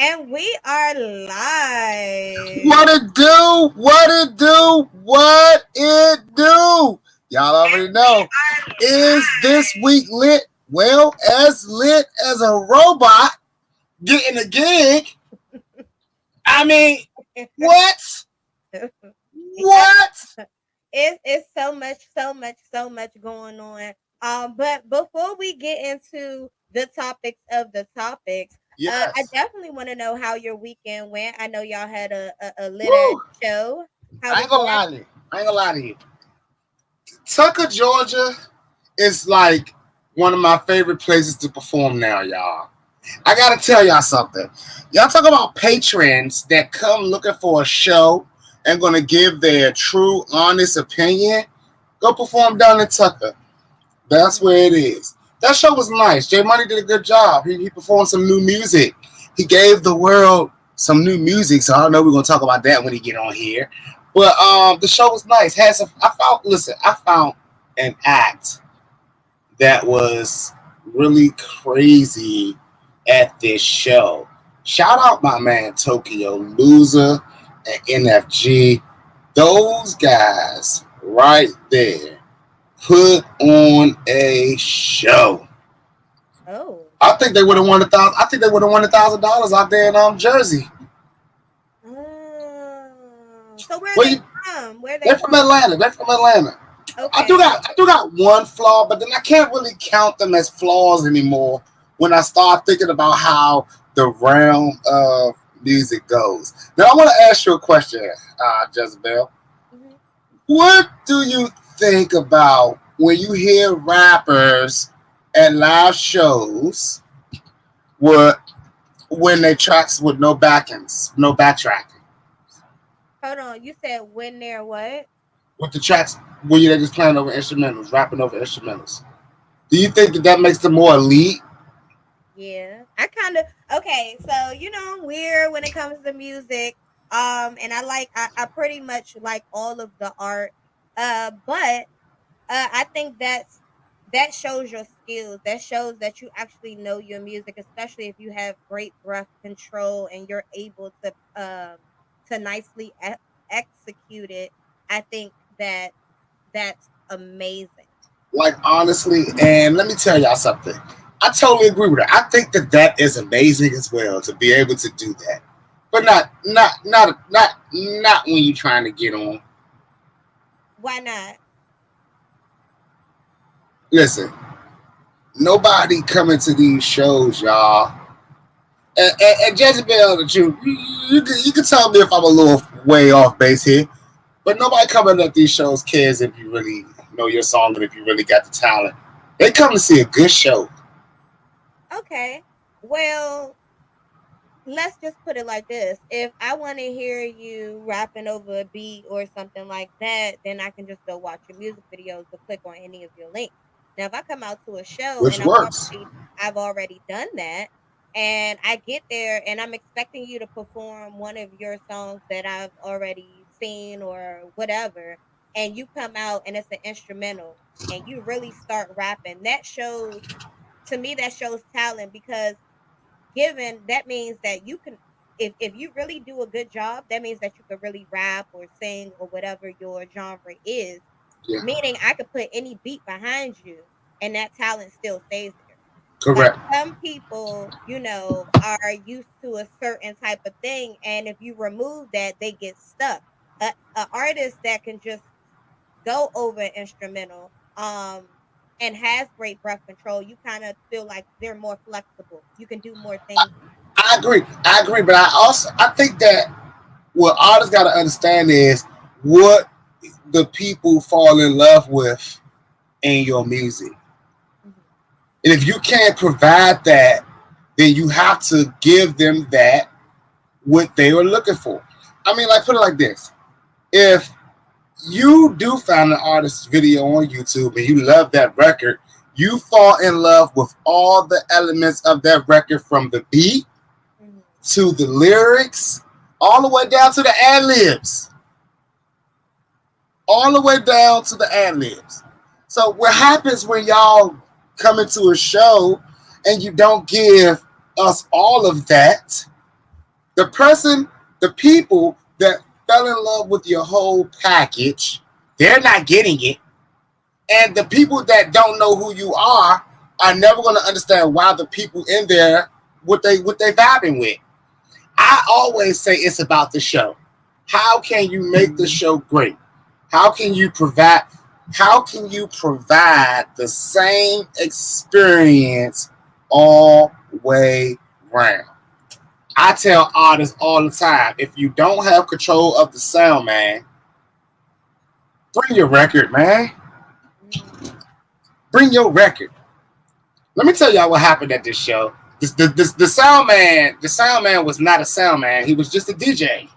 And we are live. What it do? What it do? What it do? Y'all already know. Is this week lit? Well, as lit as a robot getting a gig. I mean, what? What? It's so much going on. But before we get into the topics of the topics, I Yes. definitely want to know how your weekend went. I know y'all had a lit ass Woo. show. How I was ain't gonna that? lie to you. I ain't gonna lie to you. Tucker, Georgia is like one of my favorite places to perform now, y'all. I gotta tell y'all something. Y'all talk about patrons that come looking for a show and gonna give their true, honest opinion. Go perform down in Tucker. That's Mhm. where it is. That show was nice. J Money did a good job. He performed some new music. He gave the world some new music. So I know we're gonna talk about that when he get on here. But the show was nice. Had some. I found an act that was really crazy at this show. Shout out my man Tokyo Loser and NFG. Those guys right there put on a show. Oh. I think they would have won $1,000. I think they would have won $1,000 out there in Jersey. So where are Well, they from? Where are they they're from from? Atlanta. They're from Atlanta. Okay. I do got one flaw, but then I can't really count them as flaws anymore when I start thinking about how the realm of music goes. Now I want to ask you a question, Jezabel. Mhm. What do you think about when you hear rappers at live shows with when they tracks with no backings, no backtracking? Hold on. You said when they're what? With the tracks when they just playing over instrumentals, rapping over instrumentals. Do you think that that makes them more elite? Yeah. I kind of okay, so I'm weird when it comes to music. And I pretty much like all of the art. But I think that shows your skills. That shows that you actually know your music, especially if you have great breath control and you're able to nicely execute it. I think that that's amazing. Like honestly, and let me tell y'all something. I totally agree with her. I think that that is amazing as well to be able to do that, but not when you're trying to get on. Why not? Listen, nobody coming to these shows, y'all. And Jezebel, the truth, you can tell me if I'm a little way off base here, but nobody coming at these shows cares if you really know your song and if you really got the talent. They come to see a good show. Okay. Well, let's just put it like this. If I want to hear you rapping over a beat or something like that, then I can just go watch your music videos or click on any of your links. Now, if I come out to a show Which and works. I've already done that, and I get there and I'm expecting you to perform one of your songs that I've already seen or whatever, and you come out and it's an instrumental and you really start rapping, that shows to me that shows talent because given that means that you can if you really do a good job, that means that you could really rap or sing or whatever your genre is, Yeah, meaning I could put any beat behind you and that talent still stays there. Like correct. some people, are used to a certain type of thing, and if you remove that, they get stuck. A artist that can just go over an instrumental, and has great breath control, you kind of feel like they're more flexible. You can do more things. I agree. I agree, but I think that what artists got to understand is what the people fall in love with in your music. Mhm. And if you can't provide that, then you have to give them that what they were looking for. I mean, like put it like this: if you do find an artist's video on YouTube and you love that record, you fall in love with all the elements of that record from the beat Mhm. to the lyrics, all the way down to the ad libs, all the way down to the ad libs. So what happens when y'all come into a show and you don't give us all of that? The person, the people that fell in love with your whole package, they're not getting it. And the people that don't know who you are never going to understand why the people in there what they vibing with. I always say it's about the show. How can you make the show great? How can you provide how can you provide the same experience all way round? I tell artists all the time, if you don't have control of the sound, man, bring your record, man. Bring your record. Let me tell y'all what happened at this show. The sound man was not a sound man. He was just a DJ.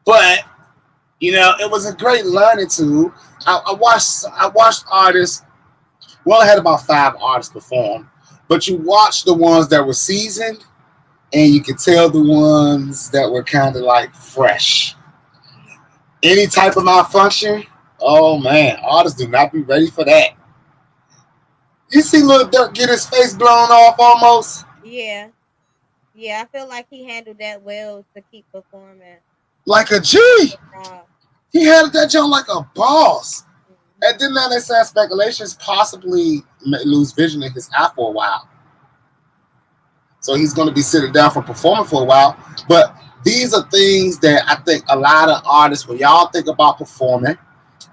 But it was a great learning tool. I watched artists. Well, I had about 5 artists perform, but you watched the ones that were seasoned, and you could tell the ones that were kind of like fresh. Any type of malfunction, oh man, artists do not be ready for that. You see Lil Durk get his face blown off almost Yeah. Yeah, I feel like he handled that well to keep performing. like a He did a G. good job. He handled that joint like a boss. Mhm. And then now they said speculations possibly may lose vision in his eye for a while. So he's going to be sitting down for performing for a while. But these are things that I think a lot of artists, when y'all think about performing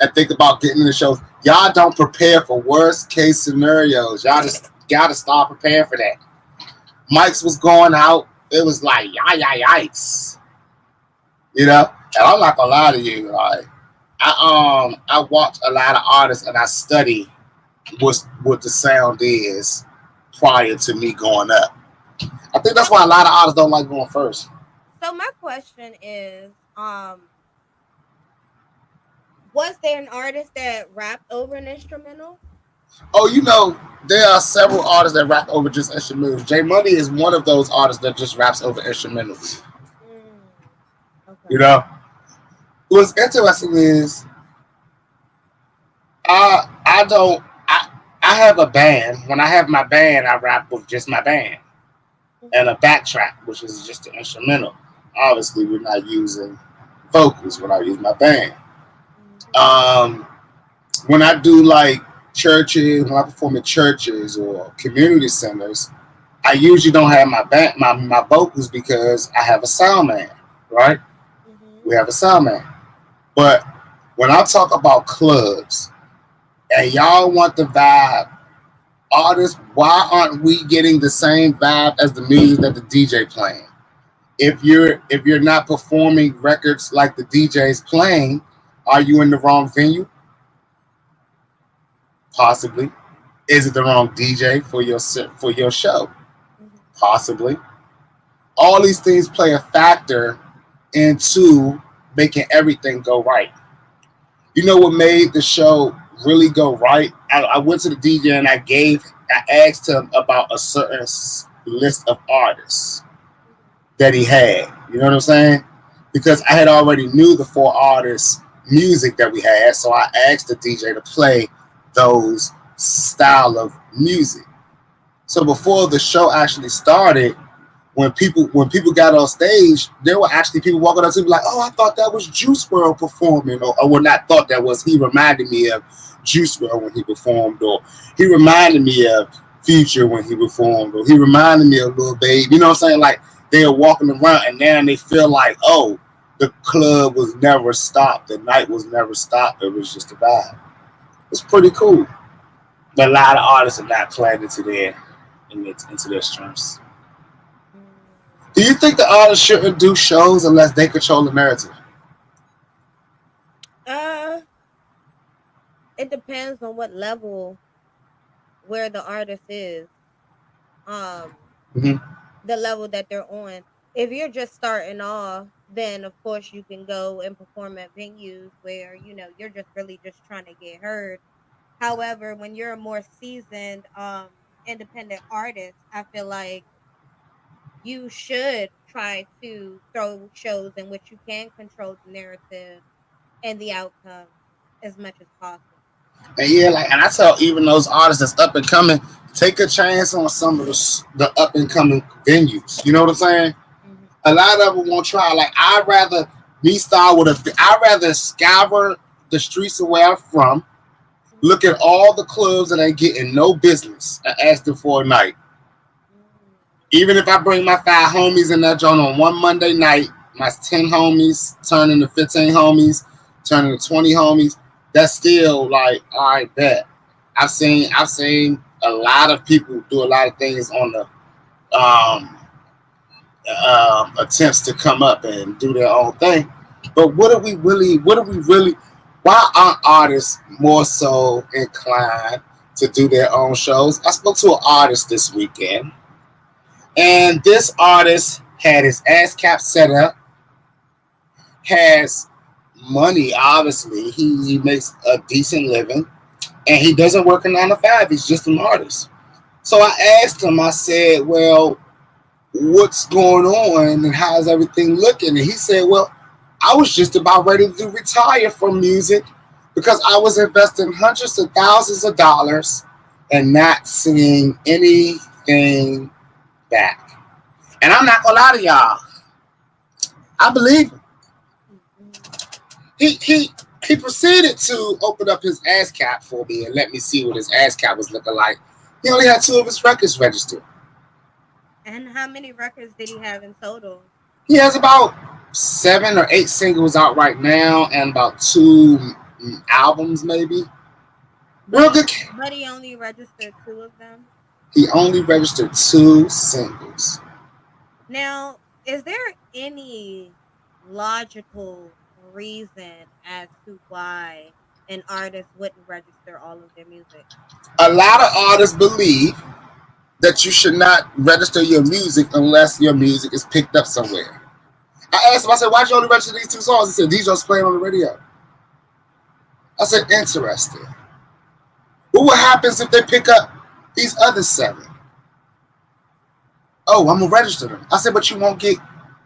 and think about getting in the shows, y'all don't prepare for worst case scenarios. Y'all just got to start preparing for that. Mike's was going out. It was like, yikes. And I'm not going to lie to you. Like, I watch a lot of artists and I study what the sound is prior to me going up. I think that's why a lot of artists don't like going first. So my question is, was there an artist that rapped over an instrumental? Oh, there are several artists that rap over just instrumentals. J Money is one of those artists that just raps over instrumentals. Mm, You okay. know, what's interesting is I don't I have a band. When I have my band, I rap with just my band and Mhm, a backtrack, which is just an instrumental. Obviously, we're not using vocals when I use my band. mhm, Um, when I do like churches, when I perform in churches or community centers, I usually don't have my band, my vocals because I have a sound man, right? mhm. We have a sound man. But when I talk about clubs and y'all want the vibe, artists, why aren't we getting the same vibe as the music that the DJ playing? If you're not performing records like the DJ's playing, are you in the wrong venue? Possibly. Is it the wrong DJ for your show? Mhm. Possibly. All these things play a factor into making everything go right. You know what made the show really go right? I went to the DJ and I asked him about a certain list of artists that he had. You know what I'm saying? Because I had already knew the 4 artists' music that we had, so I asked the DJ to play those style of music. So before the show actually started, when people got on stage, there were actually people walking up to me like, "Oh, I thought that was Juice World performing," or well, not thought that was. He reminded me of Juice World when he performed, or he reminded me of Future when he performed, or he reminded me of Lil Baby. You know what I'm saying? Like they are walking around, and now they feel like, "Oh, the club was never stopped. The night was never stopped. It was just a vibe." It's pretty cool. But a lot of artists are not playing into their strengths. Mm. Do you think the artists shouldn't do shows unless they control the narrative? Uh, it depends on what level where the artist is. Um, Hmm. the level that they're on. If you're just starting off, then of course you can go and perform at venues where you're just really just trying to get heard. However, when you're a more seasoned independent artist, I feel like you should try to throw shows in which you can control the narrative and the outcome as much as possible. And yeah, and I tell even those artists that's up and coming, take a chance on some of the up and coming venues. You know what I'm saying? Mhm. A lot of them won't try. Like I'd rather me start with I'd rather scour the streets of where I'm from, look at all the clubs that ain't getting no business, and ask them for a night. Mm. Even if I bring my 5 homies in that joint on one Monday night, my 10 homies turn into 15 homies, turn into 20 homies. That's still like, all right, bet. I've seen a lot of people do a lot of things on the um, attempts to come up and do their own thing. But what are we really? What are we really? Why aren't artists more so inclined to do their own shows? I spoke to an artist this weekend, and this artist had his ass cap set up, has money. Obviously, he makes a decent living, and he doesn't work a 9 to 5. He's just an artist. So I asked him. I said, "Well, what's going on and how's everything looking?" And he said, "Well, I was just about ready to retire from music because I was investing hundreds of thousands of dollars and not seeing anything back." And I'm not gonna lie to y'all, I believe him. Mm-mm. He proceeded to open up his ass cap for me and let me see what his ass cap was looking like. He only had 2 of his records registered. And how many records did he have in total? He has about 7 or 8 singles out right now and about two albums maybe. But Real he good. but he only registered two of them. He only registered 2 singles. Now, is there any logical reason as to why an artist wouldn't register all of their music? A lot of artists believe that you should not register your music unless your music is picked up somewhere. I asked him, I said, "Why'd you only register these 2 songs?" He said, "These just playing on the radio." I said, "Interesting. But what happens if they pick up these other 7?" "Oh, I'm gonna register them." I said, "But you won't get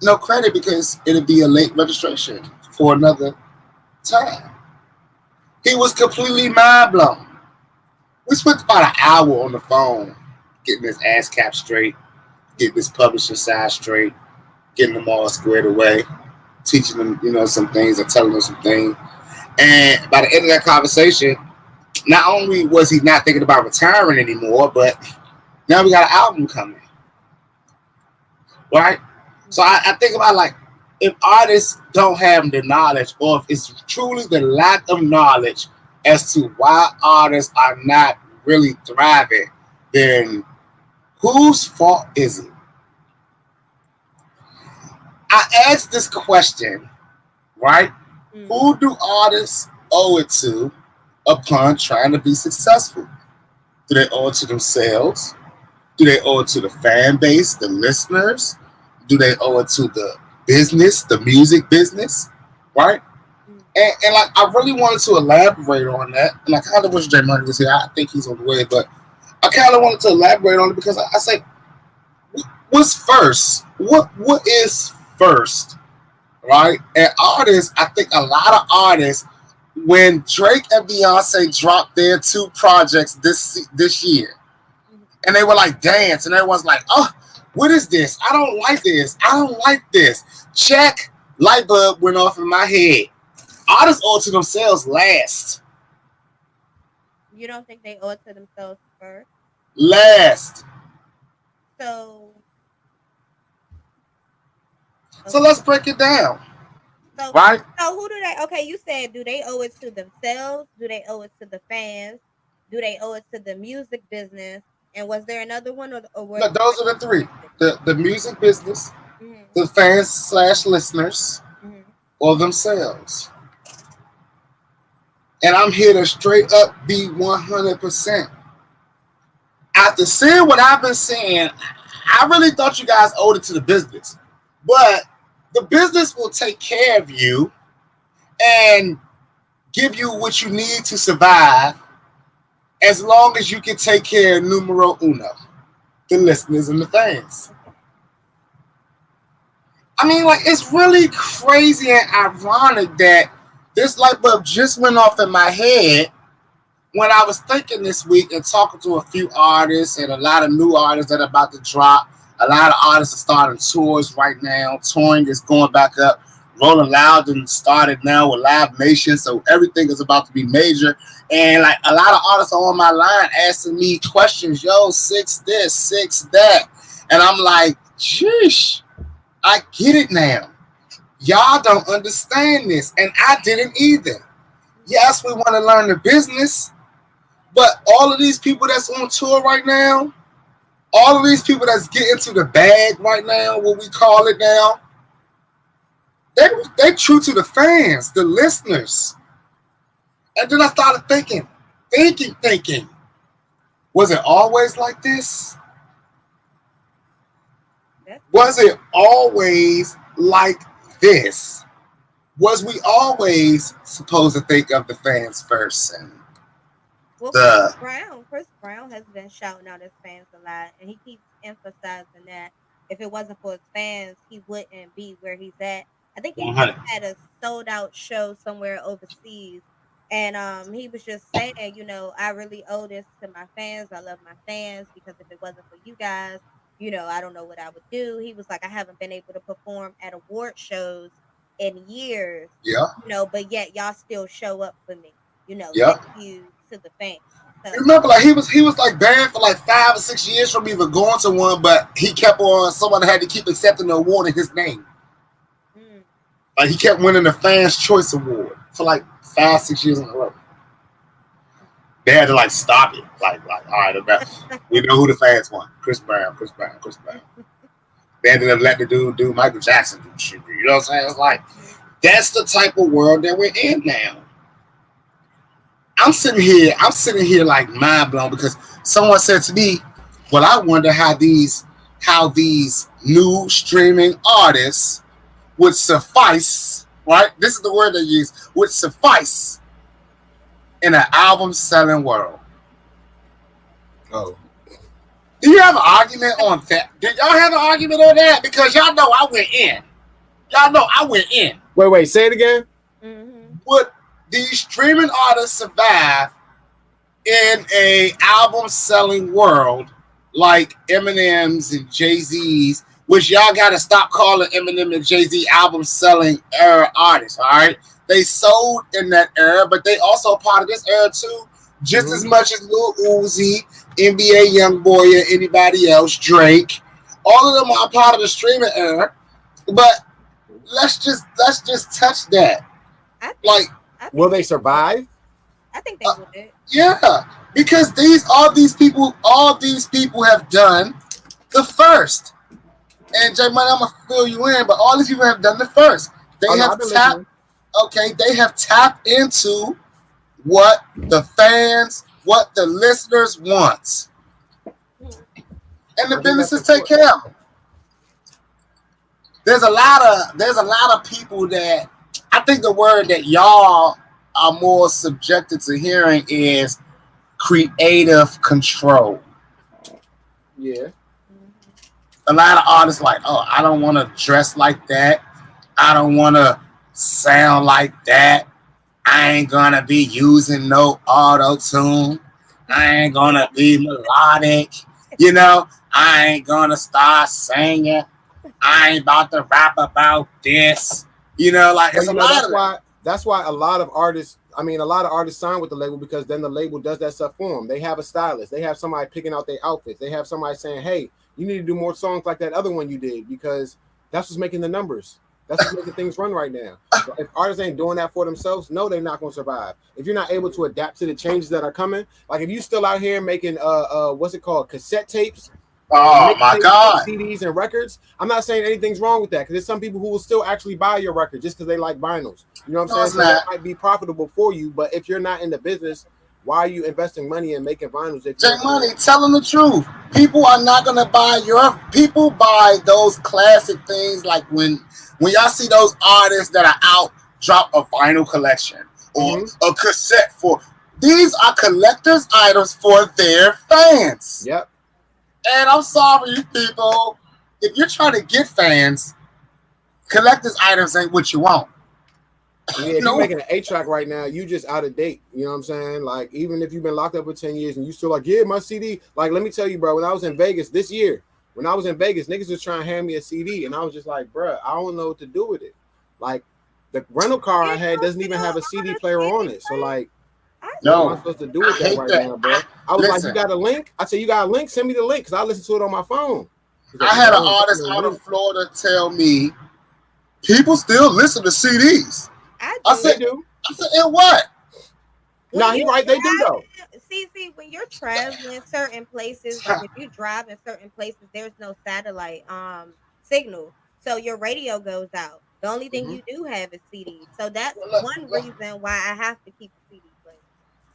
no credit because it'll be a late registration for another time." He was completely mind blown. We spent about an hour on the phone getting his ass cap straight, getting his publishing side straight, getting them all squared away, teaching them, some things and telling them some things. And by the end of that conversation, not only was he not thinking about retiring anymore, but now we got an album coming, right? So I think about like if artists don't have the knowledge, or if it's truly the lack of knowledge as to why artists are not really thriving, then whose fault is it? I asked this question, right? Mm. Who do artists owe it to upon trying to be successful? Do they owe it to themselves? Do they owe it to the fan base, the listeners? Do they owe it to the business, the music business? Right? Mm. And like I really wanted to elaborate on that. And I kind of wish J Money was here. I think he's on the way, but I kind of wanted to elaborate on it because I say, what's first? What is first? Right? And artists, I think a lot of artists, when Drake and Beyonce dropped their 2 projects this year, Mhm. and they were like dance, and everyone's like, "Oh, what is this? I don't like this. I don't like this." Check, light bulb went off in my head. Artists owe it to themselves last. You don't think they owe it to themselves first? Last. So, So okay. let's break it down. So, Right? so who do they? Okay, you said do they owe it to themselves? Do they owe it to the fans? Do they owe it to the music business? And was there another one, or No, was those are the three. The music business, mm-hmm, the fans slash listeners, mm-hmm. or themselves. And I'm here to straight up be 100%. After seeing what I've been seeing, I really thought you guys owed it to the business. But the business will take care of you and give you what you need to survive as long as you can take care of numero uno, the listeners and the fans. Okay. I mean, like, it's really crazy and ironic that this light bulb just went off in my head when I was thinking this week and talking to a few artists and a lot of new artists that are about to drop. A lot of artists are starting tours right now. Touring is going back up. Rolling Loud and started now with Live Nation, so everything is about to be major. And like a lot of artists are on my line asking me questions. Yo, six this, six that, and I'm like, sheesh, I get it now. Y'all don't understand this, and I didn't either. Yes, we want to learn the business, but all of these people that's on tour right now, all of these people that's getting to the bag right now, what we call it now, they true to the fans, the listeners. And then I started thinking, was it always like this? That's Was it always like this? Was we always supposed to think of the fans first? And well, the Chris Brown has been shouting out his fans a lot, and he keeps emphasizing that if it wasn't for his fans, he wouldn't be where he's at. I think he just 100. had a sold out show somewhere overseas, and he was just saying, I really owe this to my fans. I love my fans because if it wasn't for you guys, I don't know what I would do. He was like, I haven't been able to perform at award shows in years, Yeah, but yet y'all still show up for me. yeah. Thank you to the fans. So, Remember, like he was like banned for like 5 or 6 years from even going to one, but he kept on. Someone had to keep accepting the award in his name. mm, Like he kept winning the Fans Choice Award for like 5, 6 years in a row. They had to like stop it. Like all right, we know who the fans want. Chris Brown, Chris Brown, Chris Brown. They ended up letting the dude do Michael Jackson do shit. You know what I'm saying? It's like mm, that's the type of world that we're in now. I'm sitting here like mind blown because someone said to me, "Well, I wonder how these new streaming artists would suffice." Right? This is the word they use. Would suffice in an album selling world. Oh, Do you have an argument on that? Did y'all have an argument on that? Because y'all know I went in. Y'all know I went in. wait, say it again. mhm. Would these streaming artists survive in a album selling world like Eminem's and Jay-Z's, which y'all gotta stop calling Eminem and Jay-Z album selling era artists, all right? They sold in that era, but they also part of this era too, just as much as Lil Uzi, NBA Youngboy, or anybody else, Drake. All of them are part of the streaming era. But let's just touch that. I think Like, I think Will they survive? I think they would. yeah, because all these people have done the first. And J Money, I'm gonna fill you in, but all these people have done the first. They Oh, no, have I've been tapped. listening. Okay, they have tapped into what the fans, what the listeners want, Mm, and the I think that's businesses take important. care of them. There's a lot of people that I think the word that y'all are more subjected to hearing is creative control. Yeah. mhm. A lot of artists like, oh, I don't want to dress like that. I don't want to sound like that. I ain't gonna be using no auto tune. I ain't gonna be melodic. I ain't gonna start singing. I ain't about to rap about this. Like Well, it's a lot of that. that's why a lot of artists. I mean, a lot of artists sign with the label because then the label does that stuff for them. They have a stylist. They have somebody picking out their outfits. They have somebody saying, "Hey, you need to do more songs like that other one you did because that's what's making the numbers. That's what's making things run right now." So if artists ain't doing that for themselves, no, they're not going to survive. If you're not able to adapt to the changes that are coming, like if you still out here making what's it called, cassette tapes and Oh my mixtapes and God. CDs and records, I'm not saying anything's wrong with that because there's some people who will still actually buy your record just because they like vinyls. You know what I'm No, saying? it's So that not. might be profitable for you, but if you're not in the business, why are you investing money in making vinyls if J you're not? Money, tell them the truth. People are not gonna buy people buy those classic things like when y'all see those artists that are out drop a vinyl collection or Mm-hmm. a cassette for these are collector's items for their fans. Yep. And I'm sorry, people. If you're trying to get fans, collector's items ain't what you want. Yeah, if you're No, making an 8-track right now, you just out of date. You know what I'm saying? Like, even if you've been locked up for 10 years and you still like, yeah, my CD. Like, let me tell you, bro, when I was in Vegas this year, When I was in Vegas, niggas was trying to hand me a CD, and I was just like, bruh, I don't know what to do with it. Like, the rental car I had doesn't even have a CD player on it. So, like, what am I supposed to do with that right now, bro? I was like, you got a link? I said, you got a link? Send me the link, because I listen to it on my phone. I had an artist out of Florida tell me people still listen to CDs. I said, and what? No, he right. They do though. See, when you're traveling certain places, like if you drive in certain places, there's no satellite signal, so your radio goes out. The only thing you do have is CDs. So that's one reason why I have to keep the CD playing.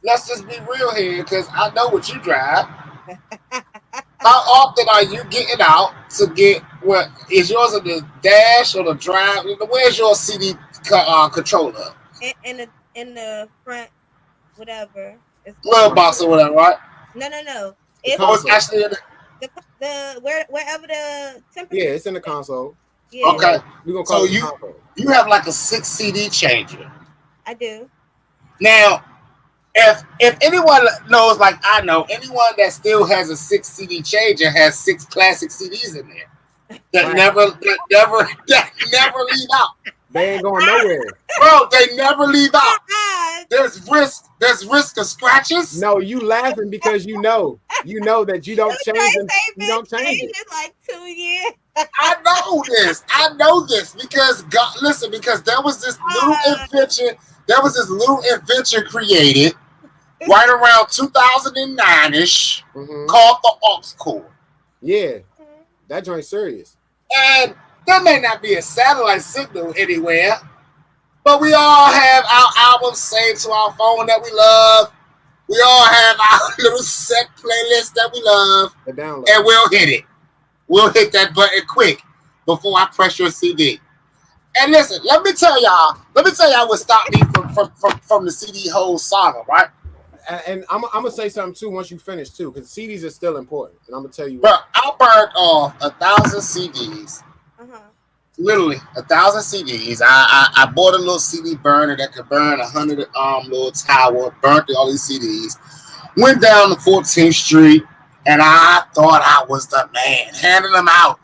Let's just be real here, because I know what you drive. How often are you getting out to get what is yours in the dash or the drive? Where's your CD controller? In the front, whatever. It's glove box or whatever, right? No. It's actually in the wherever the temperature. Yeah, it's in the console. Yeah. Okay. We're gonna call it console. You have like a 6 CD changer. I do. Now, if anyone knows, like I know, anyone that still has a 6 CD changer has 6 classic CDs in there that never leave out. They ain't going nowhere, bro. They never leave out. There's risk of scratches. No, you laughing because you know that you don't change them. You don't change it. Like 2 years. I know this because because there was this little invention. There was this little invention created right around 2009-ish called the aux cord. Yeah, that joint's serious. And there may not be a satellite signal anywhere, but we all have our albums saved to our phone that we love. We all have our little set playlist that we love, and we'll hit it. We'll hit that button quick before I press your CD. And listen, let me tell y'all what stopped me from the CD whole saga, right? And I'm gonna say something too once you finish too, because CDs are still important, and I'm gonna tell you. Bro, I burned off 1,000 CDs. Literally 1,000 CDs. I bought a little CD burner that could burn 100 little tower. Burnt all these CDs. Went down to 14th Street, and I thought I was the man, handing them out.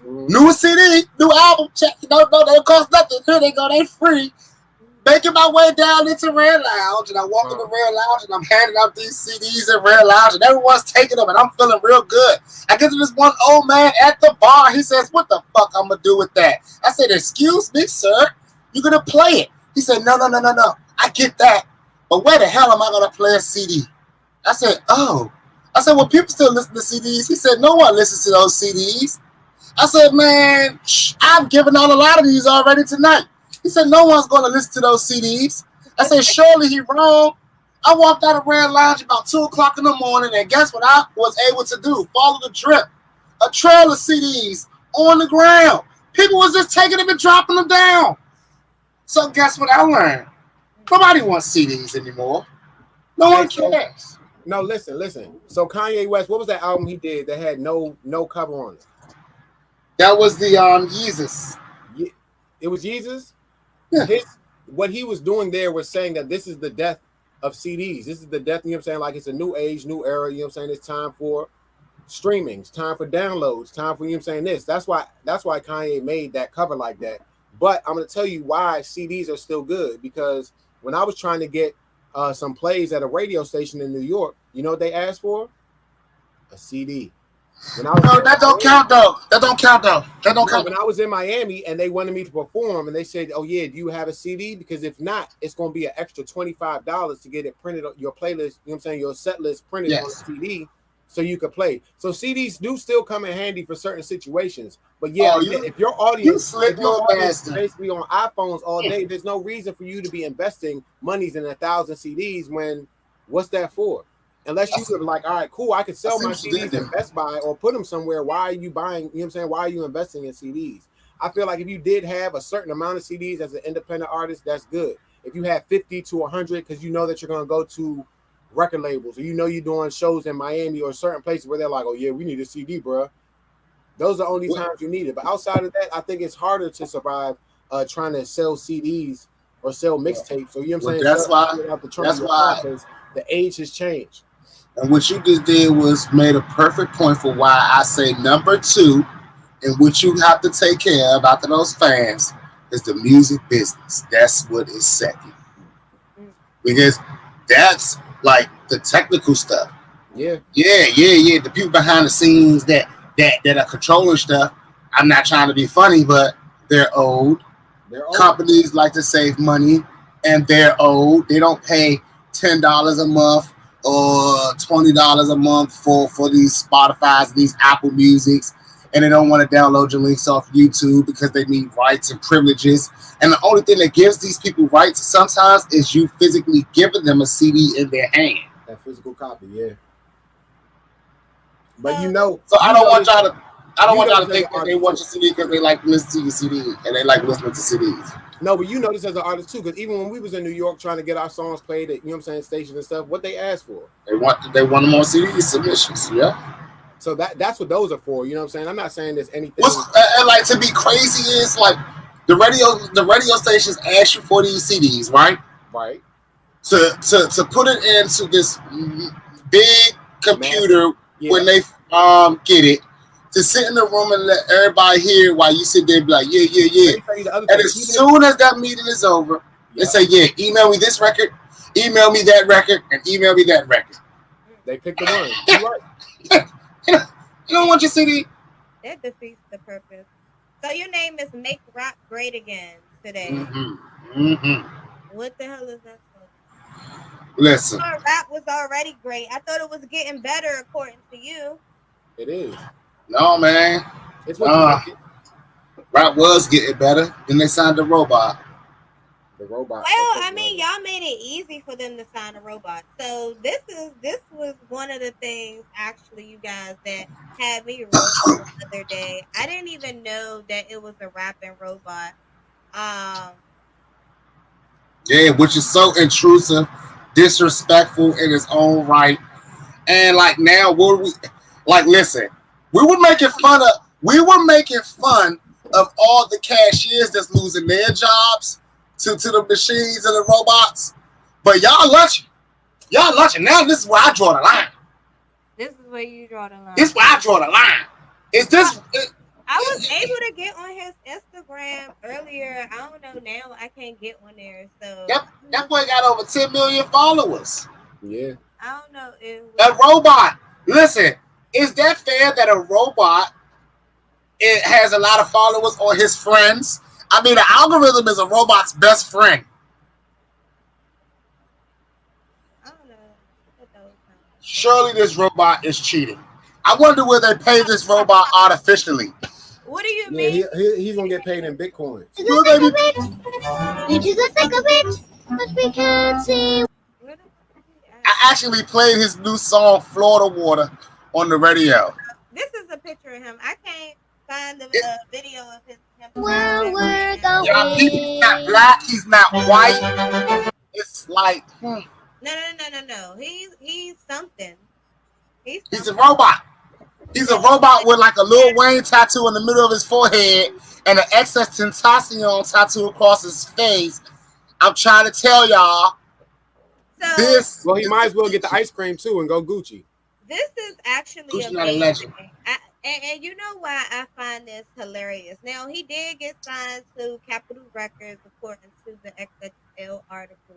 New CD, new album, check. No, they don't cost nothing. Here they go, they free. Making my way down into Red Lounge, and I walk in the Red Lounge, and I'm handing out these CDs in Red Lounge, and everyone's taking them, and I'm feeling real good. I get to this one old man at the bar. He says, "What the fuck I'm gonna do with that?" I said, "Excuse me, sir, you're gonna play it." He said, No. I get that, but where the hell am I gonna play a CD? I said, "Oh." I said, "Well, people still listen to CDs." He said, "No one listens to those CDs." I said, "Man, I've given out a lot of these already tonight." He said, "No one's going to listen to those CDs." I said, "Surely he wrong." I walked out of Red Lounge about 2 o'clock in the morning, and guess what I was able to do? Follow the drip. A trail of CDs on the ground. People was just taking them and dropping them down. So guess what I learned? Nobody wants CDs anymore. No one cares. No, listen. So Kanye West, what was that album he did that had no cover on it? That was the Yeezus. It was Yeezus? Yeah. What he was doing there was saying that this is the death of CDs. This is the death, you know what I'm saying? Like, it's a new age, new era, you know what I'm saying? It's time for streaming, it's time for downloads, time for, you know what I'm saying, this. That's why Kanye made that cover like that. But I'm going to tell you why CDs are still good, because when I was trying to get some plays at a radio station in New York, you know what they asked for? A CD. No, that don't count though. That don't count. When I was in Miami and they wanted me to perform, and they said, "Oh yeah, do you have a CD? Because if not, it's going to be an extra $25 to get it printed on your playlist. You know what I'm saying? Your set list printed on a CD, so you could play. So CDs do still come in handy for certain situations. But yeah, if your audience is basically on iPhones all day, there's no reason for you to be investing monies in 1,000 CDs when what's that for? Unless you were like, all right, cool, I could sell my CDs in Best Buy or put them somewhere. Why are you buying, you know what I'm saying? Why are you investing in CDs? I feel like if you did have a certain amount of CDs as an independent artist, that's good. If you have 50 to 100, because you know that you're going to go to record labels, or you know you're doing shows in Miami or certain places where they're like, oh yeah, we need a CD, bro. Those are the only times you need it. But outside of that, I think it's harder to survive trying to sell CDs or sell mixtapes. So you know what I'm saying? That's why the age has changed. And what you just did was made a perfect point for why I say number two, and what you have to take care of after those fans is the music business. That's what is second. Mm. Because that's like the technical stuff. Yeah. Yeah. The people behind the scenes that are controlling stuff. I'm not trying to be funny, but they're old. They're old. Companies like to save money, and they're old. They don't pay $10 a month or $20 a month for these Spotify's, these Apple Musics, and they don't want to download your links off YouTube because they need rights and privileges. And the only thing that gives these people rights sometimes is you physically giving them a CD in their hand. That physical copy, yeah. But so I don't want y'all to. I don't want y'all to this as think an that they artist want too. your CD because they like listening to your CD and they like listening to CDs. No, but you know this as an artist too, because even when we was in New York trying to get our songs played at, you know what I'm saying, stations and stuff, what they asked for. They want more CD submissions. Yeah. So that's what those are for. You know what I'm saying? I'm not saying there's anything. And like to be crazy is like the radio stations ask you for these CDs, right? Right. To put it into this big computer when they get it, to sit in the room and let everybody hear while you sit there and be like, yeah. And as soon as that meeting is over, they say, yeah, email me this record, email me that record, and email me that record. They pick the one. You're right. You don't want your CD. That defeats the purpose. So your name is Make Rap Great Again today. What the hell is that for? Listen. I thought rap was already great. I thought it was getting better according to you. It is. No, man. It's what rap was getting better. Then they signed the robot. The robot. Well, I mean, y'all made it easy for them to sign a robot. So this was one of the things actually, you guys, that had me roasting the other day. I didn't even know that it was a rapping robot. Yeah, which is so intrusive, disrespectful in its own right. And like now, listen, we were making fun of all the cashiers that's losing their jobs to the machines and the robots. But y'all lunching. Now this is where I draw the line. This is where you draw the line. This is where I draw the line. Is this? I was able to get on his Instagram earlier. I don't know now. I can't get on there. So that boy got over 10 million followers. Yeah. I don't know. A robot. Listen, is that fair that a robot has a lot of followers or his friends? I mean, the algorithm is a robot's best friend. I don't know. Surely this robot is cheating. I wonder where they pay this robot artificially. What do you mean? He's gonna get paid in Bitcoin. Did you just take a bitch? But we can't see. I actually played his new song "Florida Water" on the radio. This is a picture of him. I can't find the video of him. Where we're going. Yeah, he's not black. He's not white. It's like No. He's something. He's a robot. He's a robot with like a Lil Wayne tattoo in the middle of his forehead and an excess tentacion tattoo across his face. I'm trying to tell y'all. So, well, he might as well get the ice cream too and go Gucci. This is actually amazing. And you know why I find this hilarious? Now, he did get signed to Capitol Records according to the XXL article.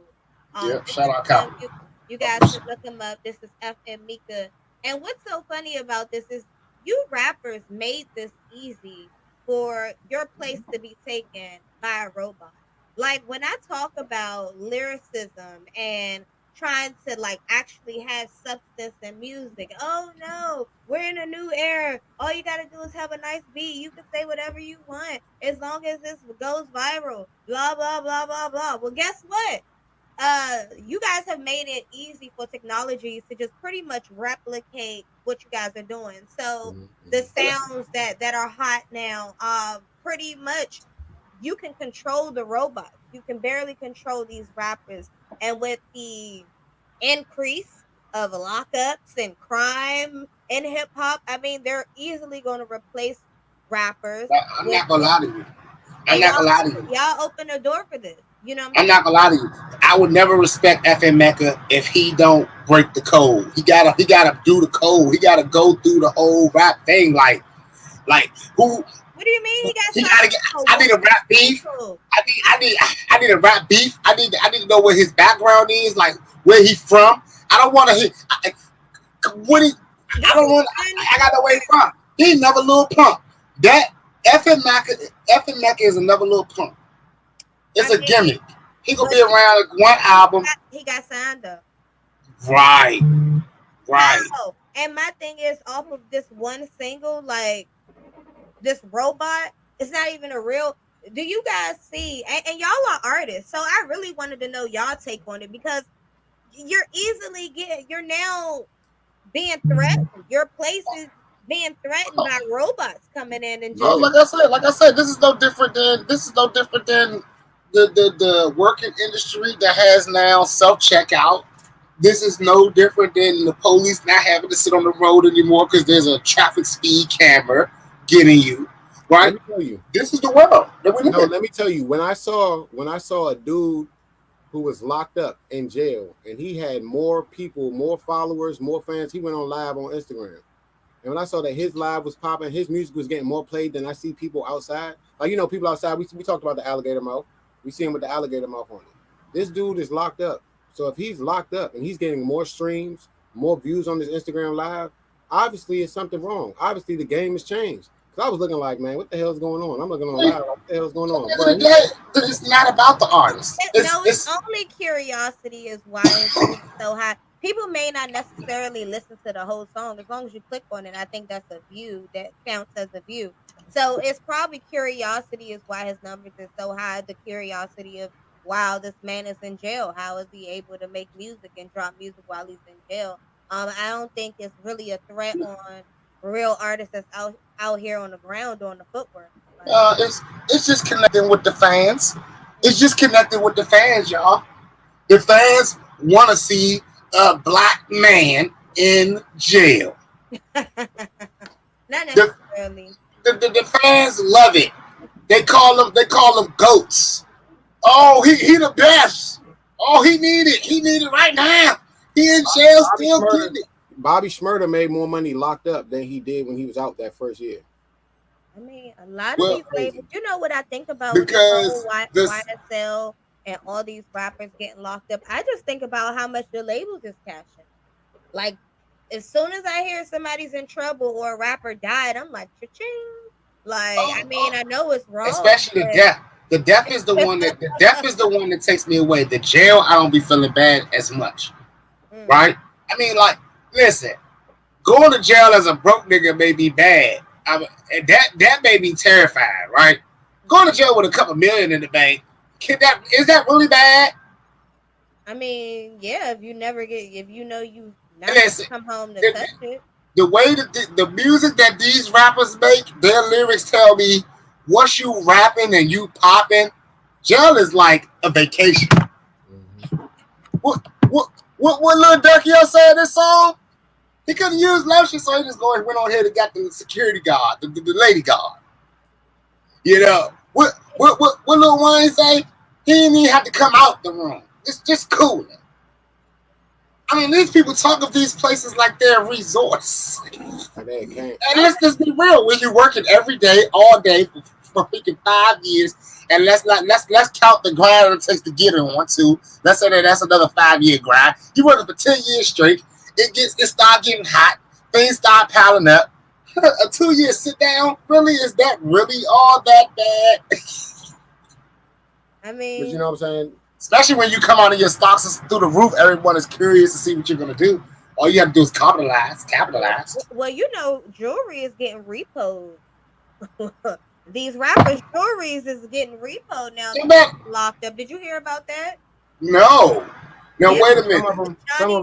Yep, shout out Capitol. You guys should look him up. This is FM Mika. And what's so funny about this is you rappers made this easy for your place to be taken by a robot. Like when I talk about lyricism and trying to like actually have substance in music. Oh no, we're in a new era. All you gotta do is have a nice beat. You can say whatever you want as long as this goes viral. Blah blah blah blah blah. Well, guess what? You guys have made it easy for technology to just pretty much replicate what you guys are doing. So the sounds that are hot now, pretty much you can control the robots. You can barely control these rappers. And with the increase of lockups and crime in hip hop, I mean, they're easily going to replace rappers. I'm not gonna lie to you. I'm not gonna lie to you. Y'all open the door for this. You know what I'm I'm saying? not gonna lie to you. I would never respect FN Mecca if he don't break the code. He gotta do the code. He gotta go through the whole rap thing. Like who What do you mean he got he signed gotta get. for I one need a rap beef. single? I need a rap beef. I need to know what his background is, like where he's from. I don't want to hit. When he, I This don't is want. one I got no way from. He ain't never little pump. That FN Mecca is another little pump. I It's a mean, gimmick. He gonna but be around like one album. he got signed up. Right. Right. How? And my thing is off of this one single, like this robot, it's not even a real. Do you guys see? And y'all are artists, so I really wanted to know y'all take on it because you're now being threatened. Your place is being threatened by robots coming in and No, just like I said, this is no different than the working industry that has now self checkout. This is no different than the police not having to sit on the road anymore because there's a traffic speed camera getting you. Let Right? me tell you. This is the world that we live No, in. let me tell you. When I saw a dude who was locked up in jail, and he had more people, more followers, more fans. He went on live on Instagram. And when I saw that his live was popping, his music was getting more played than I see people outside. Like, people outside, we talked about the alligator mouth. We see him with the alligator mouth on it. This dude is locked up. So if he's locked up and he's getting more streams, more views on his Instagram live, obviously it's something wrong. Obviously the game has changed. Because I was looking like, man, what the hell is going on? I'm looking on live, like, what the hell is going At on? the end of the day, it's not about the artist. no, it's only curiosity is why it's so high. People may not necessarily listen to the whole song. As long as you click on it, I think that's a view that counts as a view. So it's probably curiosity is why his numbers is so high. The curiosity of wow, this man is in jail. How is he able to make music and drop music while he's in jail? I don't think it's really a threat on real artists that's out here on the ground doing the footwork. Like, It's just connecting with the fans. It's just connecting with the fans, y'all. The fans want to see a black man in jail. not The, necessarily. the fans love it. They call them goats. Oh, he the best. Oh, he need it right now. He in jail Bobby still Shmurda, getting it. Bobby Shmurda made more money locked up than he did when he was out that first year. I mean, a lot of Well, these labels. You know what I think about with this whole because this YSL and all these rappers getting locked up? I just think about how much the labels is cashing. Like, as soon as I hear somebody's in trouble or a rapper died, I'm like, cha-ching. Like, I mean, I know it's wrong, especially the death. but The death is the one that takes me away. The jail, I don't be feeling bad as much. mm, Right? I mean, like, listen, going to jail as a broke nigga may be bad. That may be terrifying, right? Going to jail with a couple million in the bank, is that really bad? I mean, yeah, if you know you not gonna Listen, come home to the, touch it. the way that the music that these rappers make, their lyrics tell me once you rapping and you popping, jail is like a vacation. Mm-hmm. What Lil Durky say in this song? He couldn't use lotion, so he just went on here and got the security guard, the lady guard. You know what Lil Wayne say? He didn't even have to come out the room. It's just cool. I mean, these people talk of these places like they're resorts. And they can't. And let's just be real. When you're working every day, all day for freaking 5 years, and let's count the grind it takes to get on too. Let's say that's another 5 year grind. You working for 10 years straight. It start getting hot. Things start piling up. A 2 year sit down, really, is that really all that bad? I But mean, you know what I'm saying? Especially when you come out of your stocks is through the roof, everyone is curious to see what you're gonna do. All you have to do is capitalize. well, you know, jewelry is getting repoed. These rappers' jewelries is getting repoed now. Locked up. Did you hear about that? No. Now Yeah, wait a Some minute. of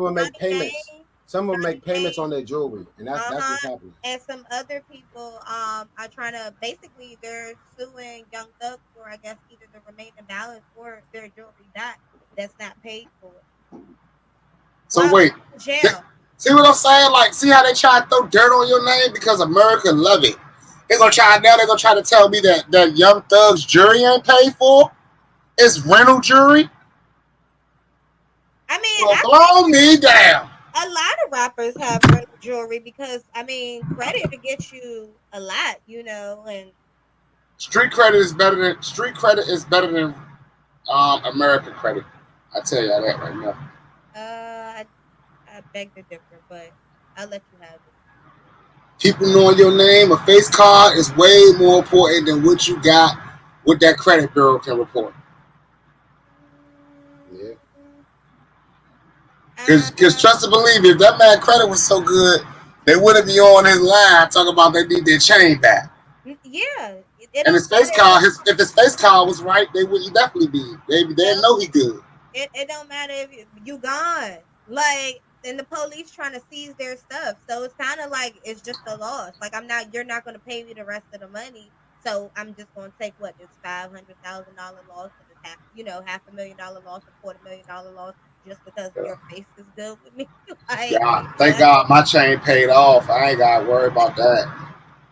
them make Johnny payments. Some of them make payments on their jewelry, and that's what's happening. and some other people are trying to basically they're suing Young Thug for I guess either the remaining balance or their jewelry back that's not paid for. So While wait. in jail. See what I'm saying? Like, see how they try to throw dirt on your name because America love it. They're gonna try to tell me that Young Thug's jury ain't paid for. It's rental jury. I mean, Well, blow me down. a lot of rappers have rental jewelry because I mean, credit to get you a lot, and Street credit is better than American credit. I tell y'all that right now. I beg to differ, but I'll let you have it. People knowing your name, a face card is way more important than what you got, what that credit bureau can report. Yeah. Because trust and believe me, if that man credit was so good, they wouldn't be on his line talking about they need their chain back. Yeah, And his face card, if his face card was right, they wouldn't definitely be. They know he good. It don't matter if you gone. Like, and the police trying to seize their stuff. So it's kind of like it's just a loss. Like you're not going to pay me the rest of the money. So I'm just going to take this $500,000 loss and this $500,000 loss or $250,000 loss just because your face is good with me. Like, Yeah, thank God my chain paid off. I ain't got to worry about that.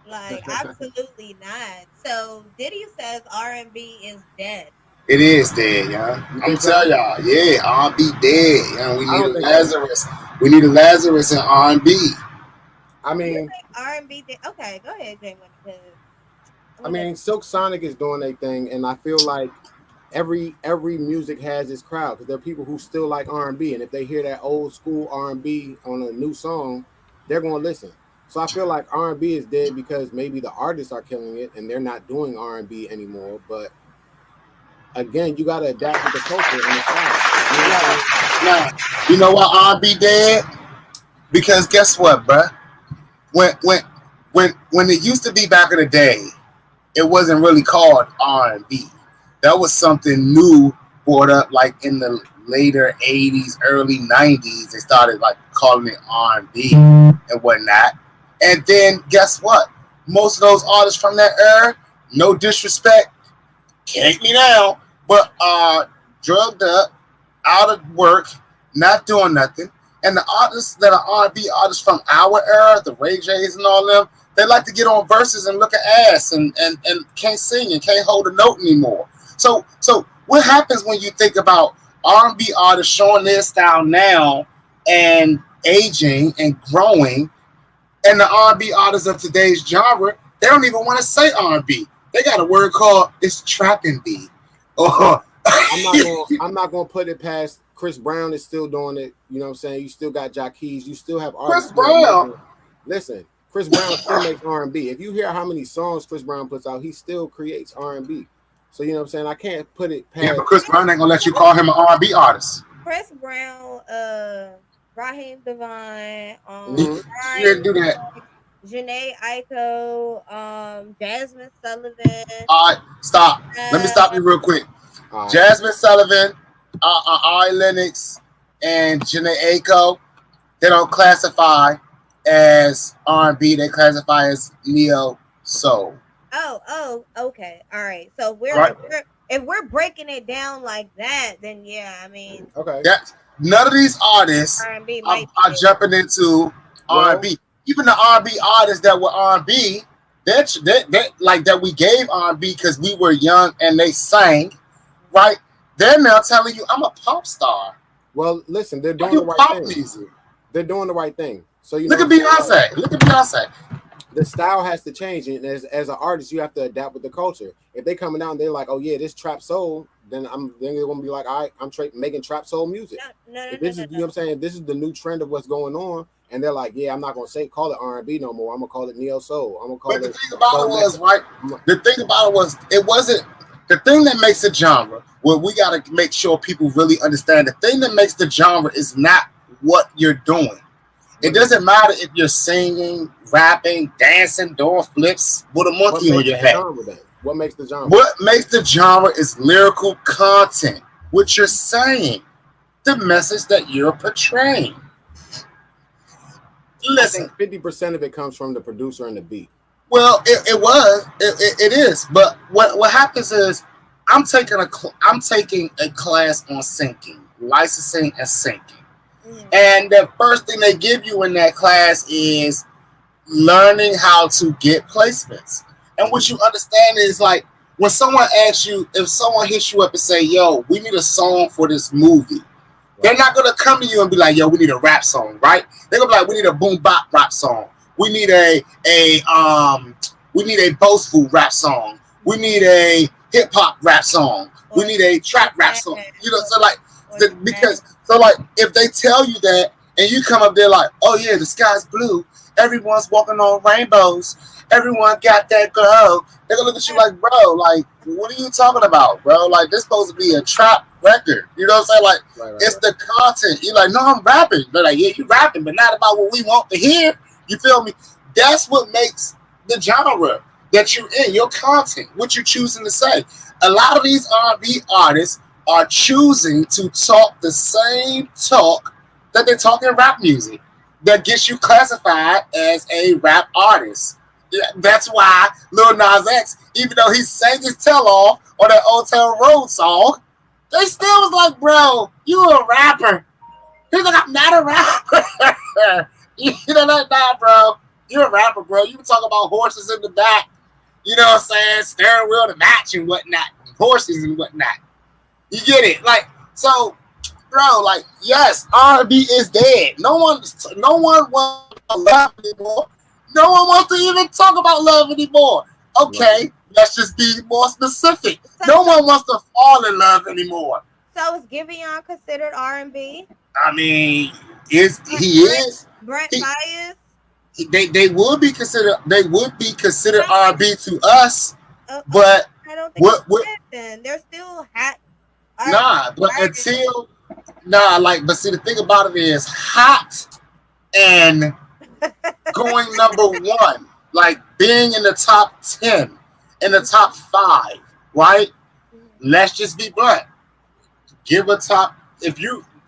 Like, absolutely not. So Diddy says R&B is dead. It is dead, y'all. I'm gonna tell y'all, yeah, R&B dead. We need a Lazarus. We need a Lazarus in R&B. I mean, R&B dead. Okay, go ahead, JMoney. I mean, Silk Sonic is doing a thing, and I feel like every music has its crowd because there are people who still like R&B, and if they hear that old school R&B on a new song, they're gonna listen. So I feel like R&B is dead because maybe the artists are killing it and they're not doing R&B anymore. But again, you got to adapt to the culture and the style. Now, you know why R&B dead? Because guess what, bruh? When it used to be back in the day, it wasn't really called R&B. That was something new brought up like in the later 80s, early 90s. They started like calling it R&B and whatnot. And then guess what? Most of those artists from that era, no disrespect, can't me now, but drugged up, out of work, not doing nothing. And the artists that are R&B artists from our era, the Ray J's and all them, they like to get on verses and look at ass and can't sing and can't hold a note anymore. So what happens when you think about R&B artists showing their style now and aging and growing, and the R&B artists of today's genre, they don't even want to say R&B. They got a word called it's trapping B. Oh, I'm not gonna put it past Chris Brown is still doing it. You know what I'm saying? You still got Jacquees. You still have artists. Chris Brown. Listen, Chris Brown still makes R&B. If you hear how many songs Chris Brown puts out, he still creates R&B. So you know what I'm saying? I can't put it past. Yeah, but Chris Brown ain't gonna let you call him an R&B artist. Chris Brown, Raheem Devine, You didn't do that. Janae Aiko, Jasmine Sullivan. All right, stop. Let me stop you real quick. Right. Jasmine Sullivan, Ari Lennox, and Janae Aiko, they don't classify as R&B. They classify as neo soul. Oh, okay, all right. So if we're breaking it down like that, then yeah, I mean, okay. None of these artists are jumping into R&B. Even the R&B artists that were R&B, that like that we gave R&B because we were young and they sang, right? They're now telling you I'm a pop star. Well, listen, they're doing the right thing. Music. They're doing the right thing. So you look at Beyonce. Look at Beyonce. The style has to change, and as an artist, you have to adapt with the culture. If they coming down, they're like, "Oh yeah, this trap soul," then they're gonna be like, "All right, I'm making trap soul music." You know what I'm saying? This is the new trend of what's going on, and they're like, "Yeah, I'm not gonna call it R&B no more. I'm gonna call it neo soul. I'm gonna call it." But the thing about it was, right? The thing about it was, it wasn't the thing that makes a genre. Well, we gotta make sure people really understand. The thing that makes the genre is not what you're doing. It doesn't matter if you're singing, rapping, dancing, doing flips with a monkey on your head. What makes the genre? What makes the genre is lyrical content. What you're saying, the message that you're portraying. Listen, 50% of it comes from the producer and the beat. Well, it is. But what happens is I'm taking a class on syncing, licensing, and syncing. And the first thing they give you in that class is learning how to get placements. And what you understand is like when someone asks you, if someone hits you up and say, "Yo, we need a song for this movie," they're not gonna come to you and be like, "Yo, we need a rap song," right? They're gonna be like, "We need a boom bop rap song. We need we need a boastful rap song. We need a hip hop rap song. We need a trap rap song." You know, so like because so like if they tell you that and you come up there like, "Oh yeah, the sky's blue. Everyone's walking on rainbows. Everyone got that glow." They're gonna look at you like, "Bro, like, what are you talking about, bro? Like, this supposed to be a trap record." You know what I'm saying? Like, it's the content. You're like, "No, I'm rapping." They're like, "Yeah, you rapping, but not about what we want to hear." You feel me? That's what makes the genre that you're in, your content, what you're choosing to say. A lot of these R&B artists are choosing to talk the same talk that they talk in rap music that gets you classified as a rap artist. Yeah, that's why Lil Nas X, even though he sang his tail off on that Old Town Road song, they still was like, "Bro, you a rapper." He's like, "I'm not a rapper." You know, like, "Nah, bro, you're a rapper, bro. You can talk about horses in the back, you know what I'm saying, steering wheel to match and whatnot, horses and whatnot." You get it? Like, so, bro, like, yes, R&B is dead. No one wants to love anymore. No one wants to even talk about love anymore. Okay, let's just be more specific. No one wants to fall in love anymore. So is Giveon considered R&B? I mean, he is. Brent Fayez? They would be considered R&B to us, but I don't think then. They're still hot. But but see, the thing about it is hot and going number one, like being in the top 10, in the top 5, right? Let's just be blunt. Give a top,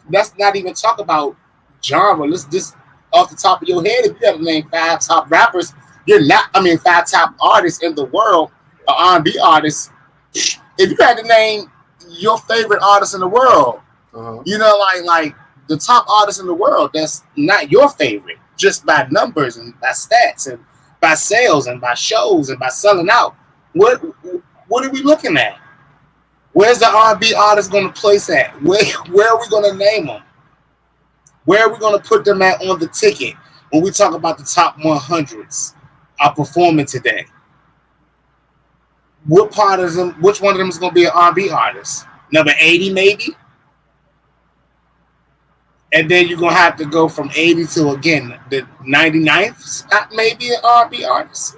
let's not even talk about genre. Let's just, off the top of your head, if you have to name 5 top rappers, 5 top artists in the world, or R&B artists, if you had to name your favorite artist in the world, you know, like the top artist in the world, that's not your favorite, just by numbers and by stats and by sales and by shows and by selling out. What are we looking at? Where's the R&B artist going to place at? Where are we going to name them? Where are we going to put them at on the ticket when we talk about the top 100s are performing today? Which one of them is going to be an R&B artist? Number 80 maybe? And then you're going to have to go from 80 to, again, the 99th spot, maybe an R&B artist.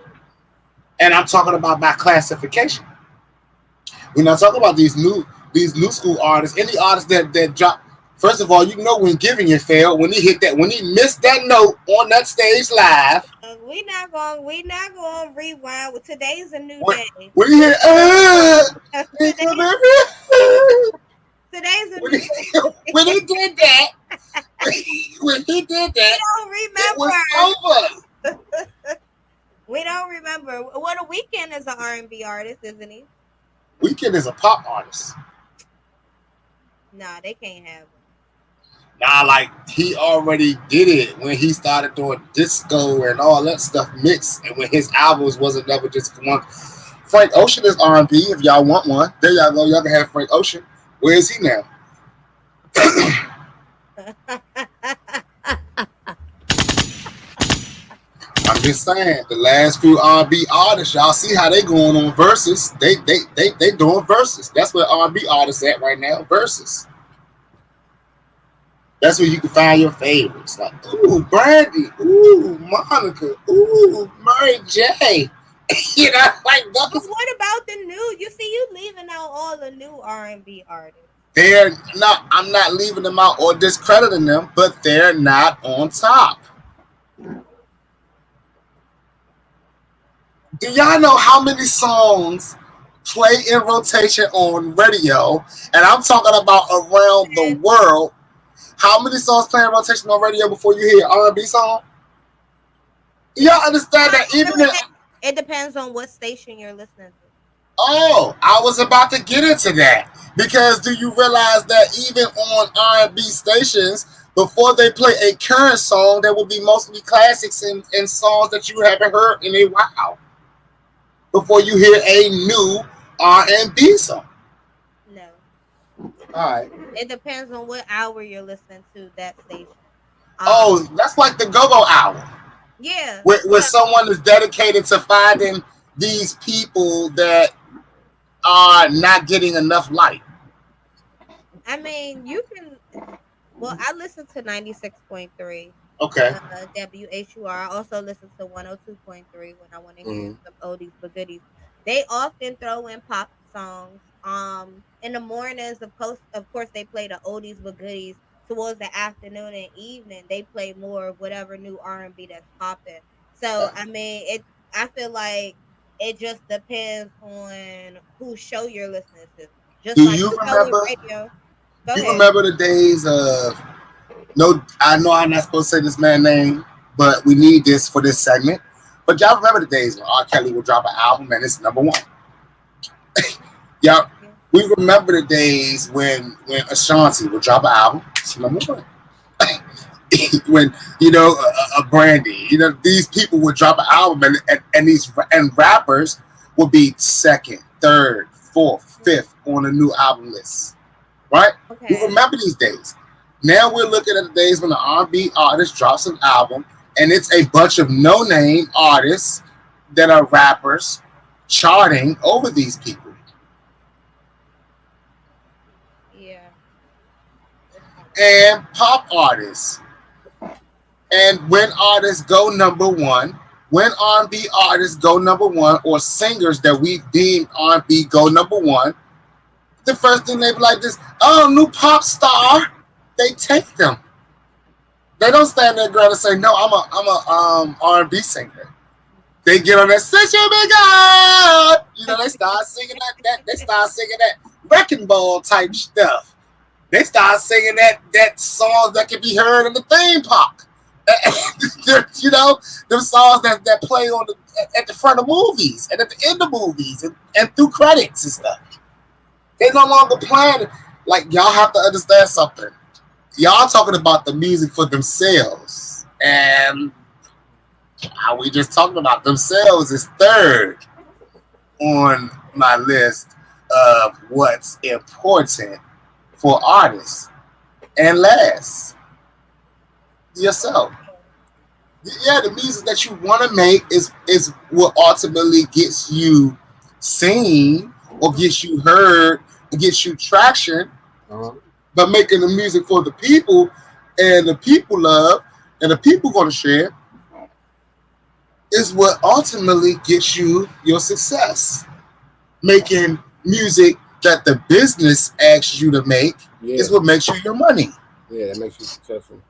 And I'm talking about by classification. We're not talking about these new school artists, any artists that drop. First of all, you know when Giveon failed, when he missed that note on that stage live. We're not going to rewind. Today's a new day. When you hear, today's a new day. When he did that, we don't remember. It was over. We don't remember. Well, The Weeknd is an R&B artist, isn't he? Weeknd is a pop artist. Nah, they can't have him. Nah, like he already did it when he started doing disco and all that stuff mixed, and when his albums wasn't never just one. Frank Ocean is R&B. If y'all want one, there y'all go. Y'all can have Frank Ocean. Where is he now? I'm just saying, the last few R&B artists, y'all see how they going on verses. They doing verses. That's where R&B artists at right now. Verses. That's where you can find your favorites. Like, ooh, Brandy. Ooh, Monica. Ooh, Mary J. You know, like. But what about the new? You see, you leaving out all the new R&B artists. I'm not leaving them out or discrediting them, but they're not on top. Do y'all know how many songs play in rotation on radio? And I'm talking about around the world. How many songs play in rotation on radio before you hear an R&B song? Y'all understand that even it depends on what station you're listening to. Oh, I was about to get into that. Because do you realize that even on R&B stations, before they play a current song, there will be mostly classics and songs that you haven't heard in a while. Before you hear a new R&B song. No. All right. It depends on what hour you're listening to that station. Oh, that's like the Go-Go Hour, Yeah. where someone is dedicated to finding these people that are not getting enough light. I mean, you can. Well, I listen to 96.3 Okay. WHUR. I also listen to 102.3 when I want to hear Mhm. some oldies but goodies. They often throw in pop songs. In the mornings, of course, they play the oldies but goodies. Towards the afternoon and evening, they play more of whatever new R&B that's popping. So, I mean, I feel like it just depends on whose show you're listening to. Just Do like you you know with remember? radio. Go You ahead. remember the days of no? I know I'm not supposed to say this man's name, but we need this for this segment. But y'all remember the days when R. Kelly would drop an album and it's number one. Y'all, Yeah. we remember the days when Ashanti would drop an album, it's number one. When a Brandy, these people would drop an album and rappers would be second, third, fourth, fifth on a new album list, right? We Okay. remember these days. Now we're looking at the days when the R&B artist drops an album and it's a bunch of no-name artists that are rappers charting over these people. Yeah. It's kind of crazy. And pop artists. And when artists go number one, when R&B artists go number one, or singers that we deem R&B go number one, the first thing they be like this, oh, new pop star. They take them. They don't stand there, girl, and say, no, I'm a R&B singer. They get on that such a big God. They start singing they start singing that wrecking ball type stuff. They start singing that song that can be heard in the theme park. Them songs that play at the front of movies and at the end of movies and through credits and stuff. They no longer playing. Like, y'all have to understand something. Y'all talking about the music for themselves, and how we just talking about themselves is third on my list of what's important for artists, and last, yourself. Yeah, the music that you want to make is what ultimately gets you seen or gets you heard or gets you traction. Uh-huh. But making the music for the people and the people love and the people going to share is what ultimately gets you your success. Making music that the business asks you to make Yeah, is what makes you your money. yeah, that makes you successful.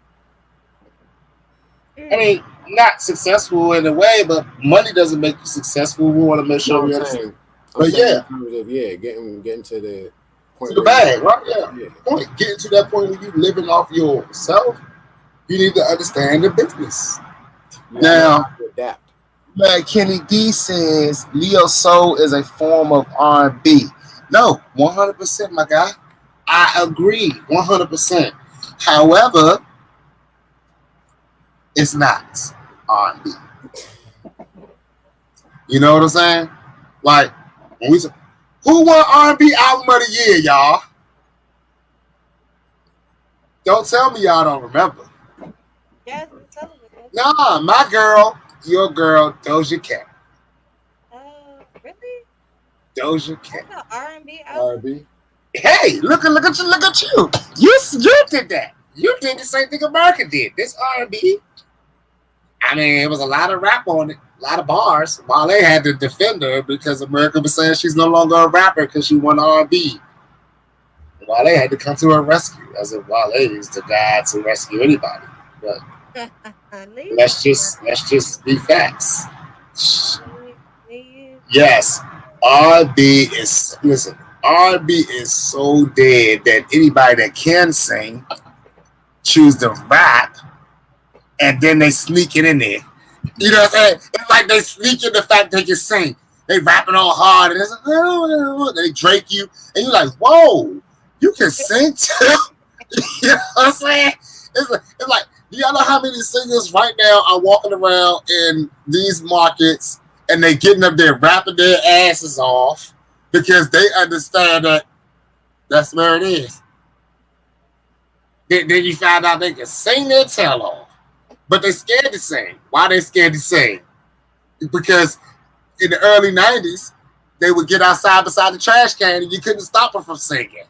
I Mm. mean, not successful in a way, but money doesn't make you successful. We want to make No, sure we I'm understand. saying, I'm But saying yeah, in terms of getting to the to point the where you, bag, right? Yeah. yeah, Point. Getting to that point where you living off yourself, you need to understand the business. you gotta know how Now, to adapt. like Kenny D says, Neo Soul is a form of R&B. No, 100%, my guy. I agree, 100%. However, it's not R&B. You know what I'm saying? Like, when we say, who won R&B album of the year, y'all? Don't tell me y'all don't remember. Jasmine Sullivan. Nah, my girl, your girl, Doja Cat. Really? Doja Cat. That's an R&B album. R&B. Hey, look at you. You did that. You did the same thing America did. This R&B. I mean, it was a lot of rap on it, a lot of bars. Wale had to defend her because America was saying she's no longer a rapper because she won R&B. Wale had to come to her rescue, as if Wale is the guy to rescue anybody. But Leave let's just be facts. leave. Yes, R&B is listen. R&B is so dead that anybody that can sing choose to rap, and then they sneak it in there. You know what I'm saying? It's like they sneak in the fact they can sing. They rapping all hard, and it's like, they Drake you, and you're like, whoa, you can sing too. You know what I'm saying? It's like, do y'all know how many singers right now are walking around in these markets and they getting up there rapping their asses off, because they understand that that's where it is. Then you find out they can sing their tail off, but they scared to sing. Why they scared to sing? Because in the early 90s, they would get outside beside the trash can and you couldn't stop them from singing.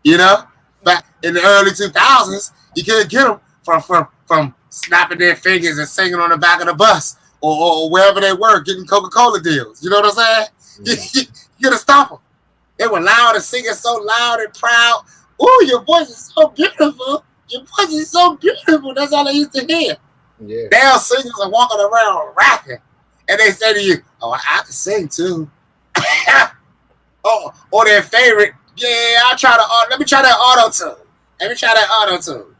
You know? But in the early 2000s, you couldn't get them from snapping their fingers and singing on the back of the bus or wherever they were, getting Coca-Cola deals. You know what I'm saying? You couldn't stop them. They were loud and singing so loud and proud. Ooh, your voice is so beautiful. Your voice is so beautiful. That's all they used to hear. Yeah. Now singers are walking around rapping. And they say to you, oh, I can sing too. or their favorite, let me try that auto-tune. Let me try that auto-tune.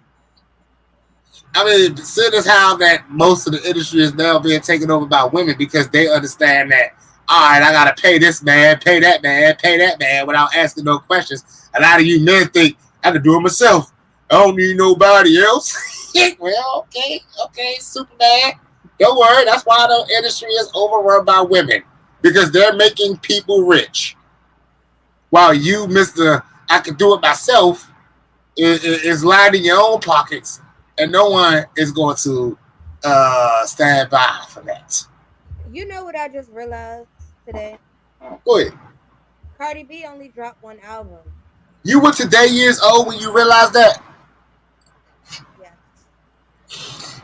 I mean, seeing as how that most of the industry is now being taken over by women because they understand that, all right, I got to pay this man, pay that man without asking no questions. A lot of you men think, I can do it myself. I don't need nobody else. Well, okay, Superman. Don't worry, that's why the industry is overrun by women. Because they're making people rich. While you, Mr. I can do it myself, is lining your own pockets. And no one is going to stand by for that. You know what I just realized today? Go ahead. Cardi B only dropped one album. You were today years old when you realized that? Yes.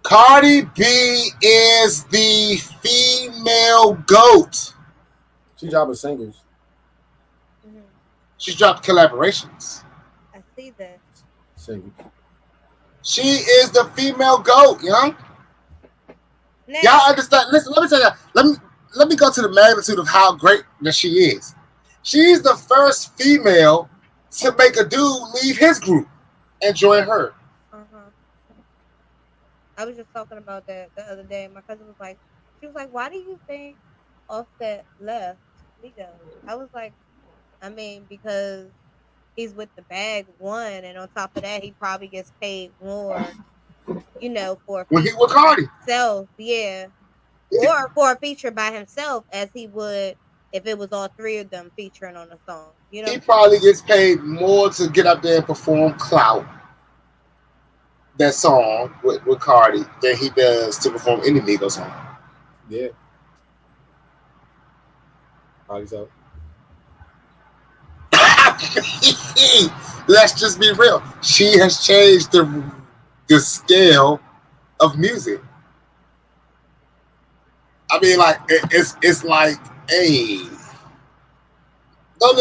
Cardi B is the female GOAT. She dropping singles. Mm-hmm. She dropped collaborations. I see that. Singles. She is the female GOAT, young. Now, Y'all understand? Listen, let me tell you. Let me go to the magnitude of how great that she is. She's the first female to make a dude leave his group and join her. I was just talking about that the other day. My cousin was like, she was like, why do you think Offset left Migos? I was like, I mean, because he's with the bag one, and on top of that, he probably gets paid more, for a When he feature with by Cardi. himself, yeah, or for a feature by himself, as he would if it was all three of them featuring on the song. He probably gets paid more to get up there and perform Clout, that song with Cardi, than he does to perform any Migos song. Yeah. Cardi's out. Let's just be real. She has changed the scale of music. I mean, like it's like, hey, go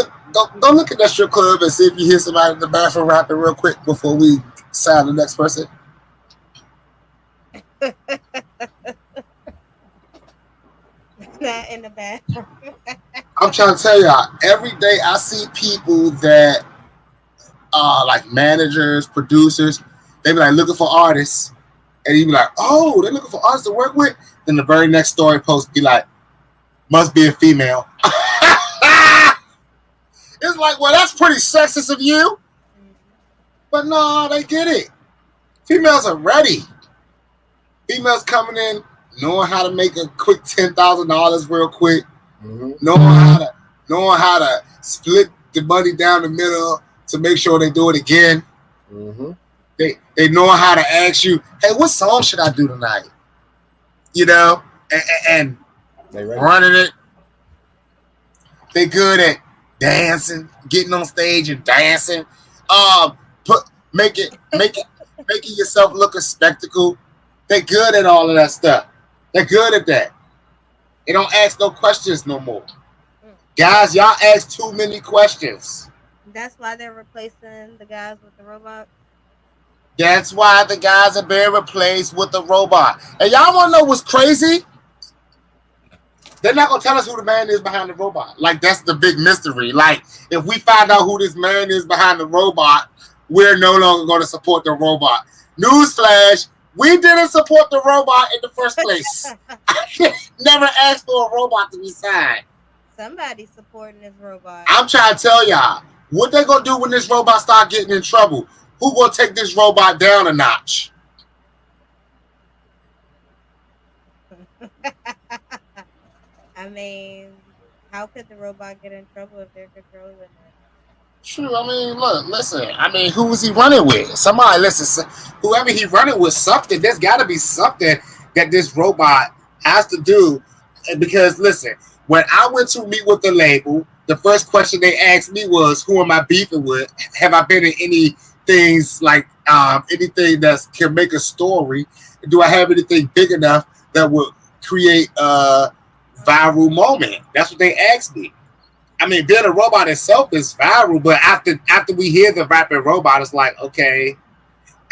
look at that strip club and see if you hear somebody in the bathroom rapping real quick before we sign the next person. Not in the bathroom. I'm trying to tell y'all, every day I see people that like managers, producers, they be like looking for artists, and you be like, oh, they're looking for artists to work with. Then the very next story post be like, must be a female. It's like, well, that's pretty sexist of you. But no, they get it. Females are ready. Females coming in, knowing how to make a quick $10,000 real quick, knowing how to split the money down the middle to make sure they do it again. They know how to ask you, hey, what song should I do tonight? And they running it. They good at dancing, getting on stage and dancing. Making yourself look a spectacle. They good at all of that stuff. They're good at that. They don't ask no questions no more. Guys, y'all ask too many questions. That's why they're replacing the guys with the robot. That's why the guys are being replaced with the robot. And y'all want to know what's crazy? They're not going to tell us who the man is behind the robot. Like, that's the big mystery. Like, if we find out who this man is behind the robot, we're no longer going to support the robot. Newsflash, we didn't support the robot in the first place. Never asked for a robot to be signed. Somebody's supporting this robot. I'm trying to tell y'all, what they going to do when this robot start getting in trouble? Who going to take this robot down a notch? I mean, How could the robot get in trouble if they're controlling it? True. I mean, look, listen. I mean, who was he running with? Somebody, listen. Whoever he running with, something. There's got to be something that this robot has to do. Because listen, when I went to meet with the label, the first question they asked me was, "Who am I beefing with? Have I been in any things like anything that can make a story? Do I have anything big enough that would create a viral moment?" That's what they asked me. I mean, being a robot itself is viral, but after we hear the rapping robot, it's like, okay,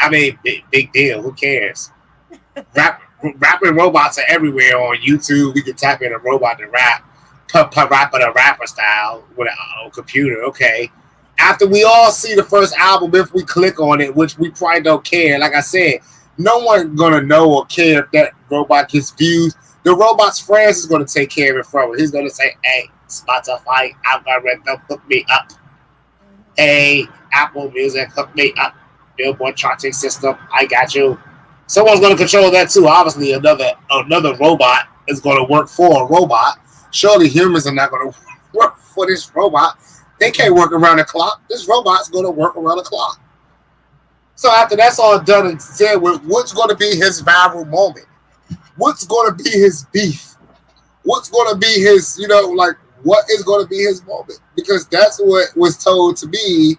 I mean, big deal. Who cares? Rapping robots are everywhere on YouTube. We can type in a robot to rap, rap in a rapper style with a computer. Okay. After we all see the first album, if we click on it, which we probably don't care, like I said, no one gonna know or care if that robot gets views. The robot's friends is gonna take care of it from it. He's gonna say, "Hey, Spotify, algorithm, hook me up. Hey, Apple Music, hook me up. Billboard charting system, I got you." Someone's going to control that too. Obviously, another robot is going to work for a robot. Surely humans are not going to work for this robot. They can't work around the clock. This robot's going to work around the clock. So after that's all done and said, what's going to be his viral moment? What's going to be his beef? What's going to be his, what is going to be his moment? Because that's what was told to me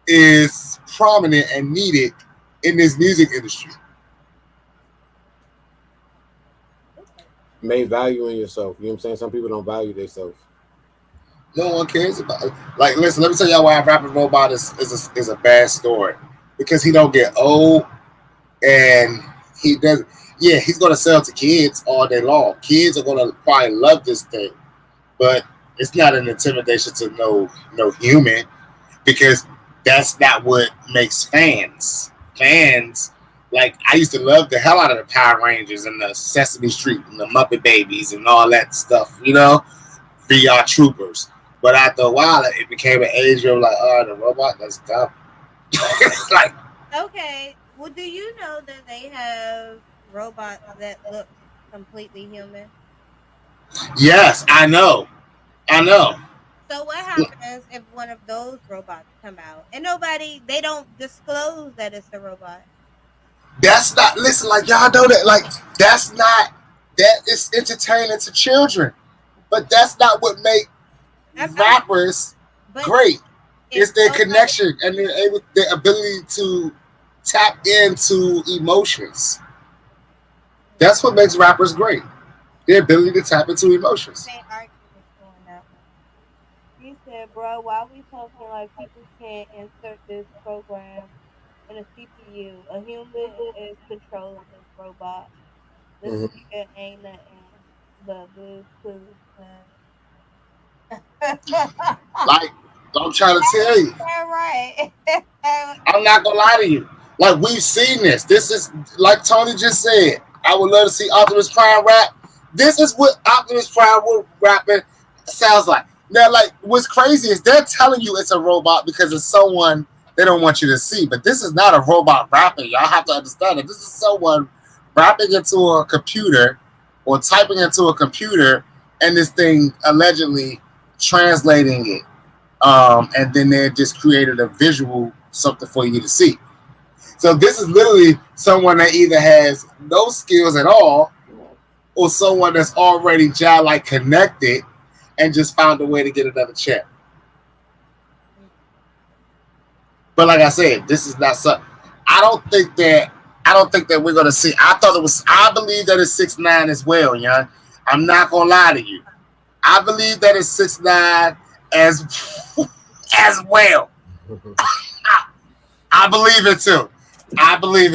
is prominent and needed in this music industry. May value in yourself. You know what I'm saying? Some people don't value themselves. No one cares about it. Like, listen, let me tell y'all why a rapping robot is a bad story. Because he don't get old and he doesn't. Yeah, he's gonna sell to kids all day long. Kids are gonna probably love this thing, but it's not an intimidation to no human because that's not what makes fans. Fans, like, I used to love the hell out of the Power Rangers and the Sesame Street and the Muppet Babies and all that stuff, VR Troopers. But after a while, it became an age where I'm like, oh, the robot, that's dumb. Like, Okay. Well, do you know that they have robots that look completely human? yes, I know. So what happens if one of those robots come out and they don't disclose that it's a robot? That's not, listen, like, y'all know that, like, that is entertaining to children. But that's not what make rappers But great. if It's their nobody- connection and their ability to tap into emotions. That's what makes rappers great. Their ability to tap into emotions. They argue with doing that one. He said, "Bro, why we talking like people can't insert this program in a CPU? A human is controlling this robot. This Mhm. nigga ain't nothing but Bluetooth." Like, I'm trying to tell you. Yeah, right. I'm not gonna lie to you. Like, we've seen this. This is, like Tony just said, I would love to see Optimus Prime rap. This is what Optimus Prime rapping sounds like. Now, like, what's crazy is they're telling you it's a robot because it's someone they don't want you to see. But this is not a robot rapping. Y'all have to understand it. This is someone rapping into a computer or typing into a computer and this thing allegedly translating it. And then they just created a visual something for you to see. So this is literally someone that either has no skills at all or someone that's already like connected and just found a way to get another check. But like I said, this is not something. I don't think that we're gonna see. I believe that it's 6ix9ine as well, young. I'm not gonna lie to you. I believe that it's 6ix9ine as well. I believe it too. I'm willing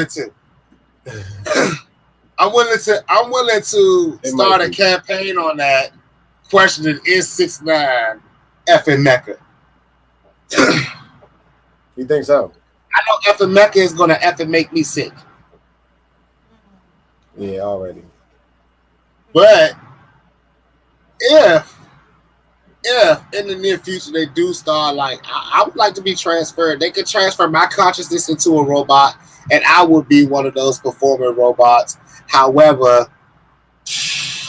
to start a campaign on that. Questioning, is 6ix9ine effing Mecca? You think so? I know effing Mecca is gonna effing make me sick. Yeah, already. But if in the near future they do start, like, I would like to be transferred. They could transfer my consciousness into a robot, and I would be one of those performing robots. However,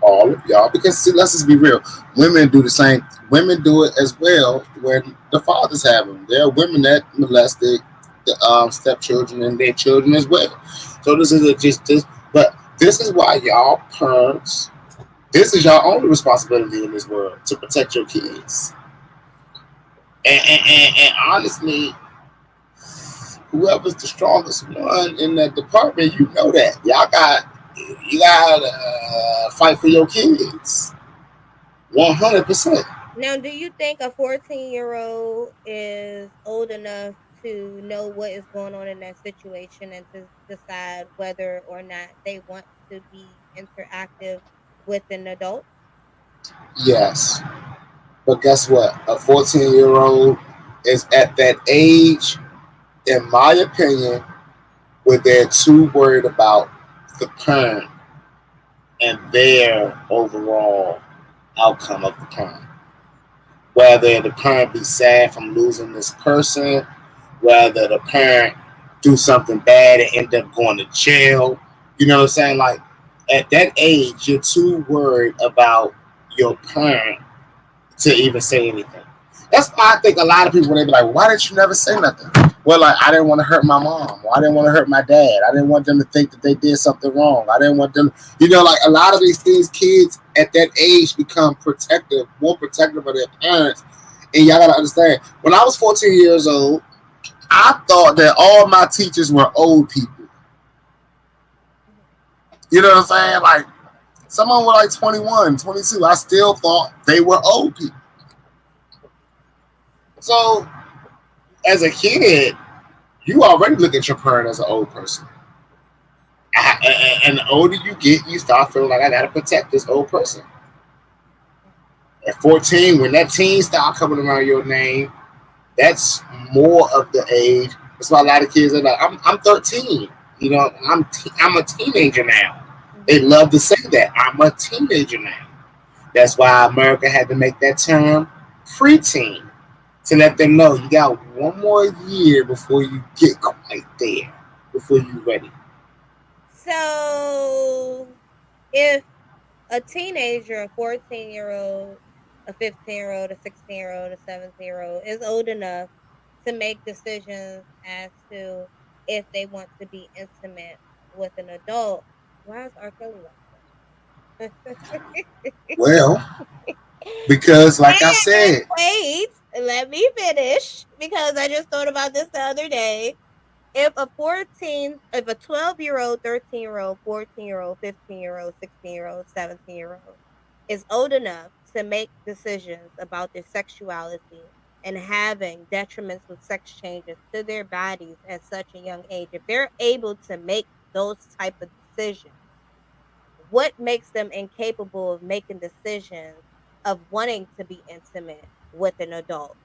all of y'all, because see, let's just be real. Women do the same. Women do it as well when the fathers have them. There are women that molest the stepchildren and their children as well. So this is just this, but this is why y'all parents. This is your only responsibility in this world to protect your kids. And honestly, whoever's the strongest one in that department, you know that you got to fight for your kids, 100%. Now, do you think a 14-year-old is old enough to know what is going on in that situation and to decide whether or not they want to be interactive with an adult? Yes, but guess what? A 14-year-old is at that age, in my opinion, where they're too worried about the parent and their overall outcome of the parent. Whether the parent be sad from losing this person, whether the parent do something bad and end up going to jail. You know what I'm saying? Like at that age, you're too worried about your parent to even say anything. That's why I think a lot of people, they be like, why didn't you never say nothing? Well, like, I didn't want to hurt my mom. Or I didn't want to hurt my dad. I didn't want them to think that they did something wrong. I didn't want them, like a lot of these things, kids at that age become protective, more protective of their parents. And y'all got to understand, when I was 14 years old, I thought that all my teachers were old people. You know what I'm saying? Like, some of them were like 21, 22. I still thought they were old people. So, as a kid, you already look at your parent as an old person. And the older you get, you start feeling like I got to protect this old person. At 14, when that teen start coming around your name, that's more of the age. That's why a lot of kids are like, I'm 13. I'm a teenager now. They love to say that. I'm a teenager now. That's why America had to make that term preteen, to let them know you got one more year before you get quite there, before you're ready. So, if a teenager, a 14-year-old, a 15-year-old, a 16-year-old, a 17-year-old is old enough to make decisions as to if they want to be intimate with an adult, why is R. Kelly like that? Well, because like I And said, wait, let me finish because I just thought about this the other day. If a 12-year-old, 13-year-old, 14-year-old, 15-year-old, 16-year-old, 17-year-old is old enough to make decisions about their sexuality and having detrimental sex changes to their bodies at such a young age, if they're able to make those type of decisions, what makes them incapable of making decisions of wanting to be intimate with an adult?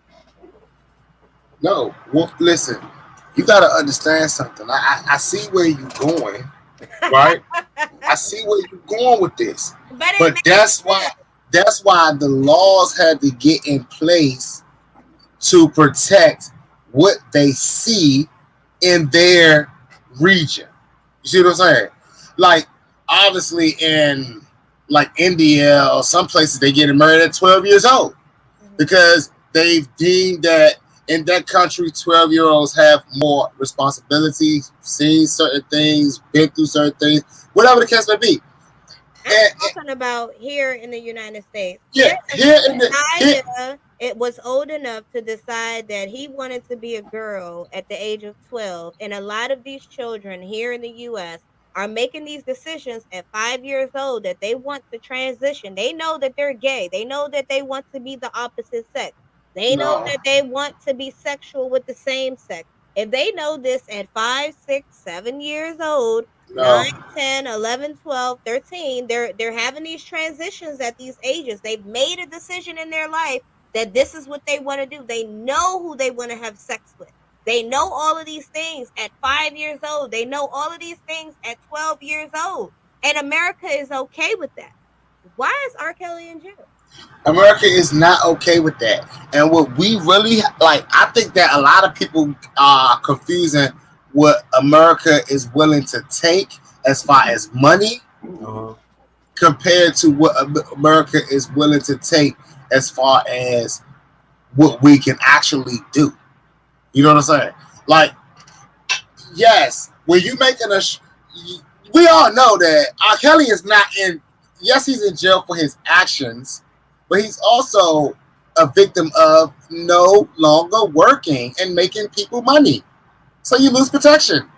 no, well, listen, you got to understand something. I see where you're going, right? I see where you're going with this, But it but makes sense. that's why the laws had to get in place to protect what they see in their region. You see what I'm saying? Like, obviously in like India or some places they get married at 12 years old Mhm. because they've deemed that in that country 12-year-olds have more responsibilities, seen certain things, been through certain things, whatever the case may be. I'm And talking about here in the United States. yeah, here in the here, Josiah, it was old enough to decide that he wanted to be a girl at the age of 12. And a lot of these children here in the US are making these decisions at 5 years old that they want to transition. They know that they're gay. They know that they want to be the opposite sex. They know no, that they want to be sexual with the same sex. If they know this at 5, 6, 7 years old, no, 9, 10, 11, 12, 13, they're having these transitions at these ages. They've made a decision in their life that this is what they want to do. They know who they want to have sex with. They know all of these things at 5 years old. They know all of these things at 12 years old. And America is okay with that. Why is R. Kelly in jail? America is not okay with that. And what we really like, I think that a lot of people are confusing what America is willing to take as far as money. Uh-huh. compared to what America is willing to take as far as what we can actually do. You know what I'm saying? Like, yes, when you making we all know that R. Kelly is not in. Yes, he's in jail for his actions, but he's also a victim of no longer working and making people money. So you lose protection.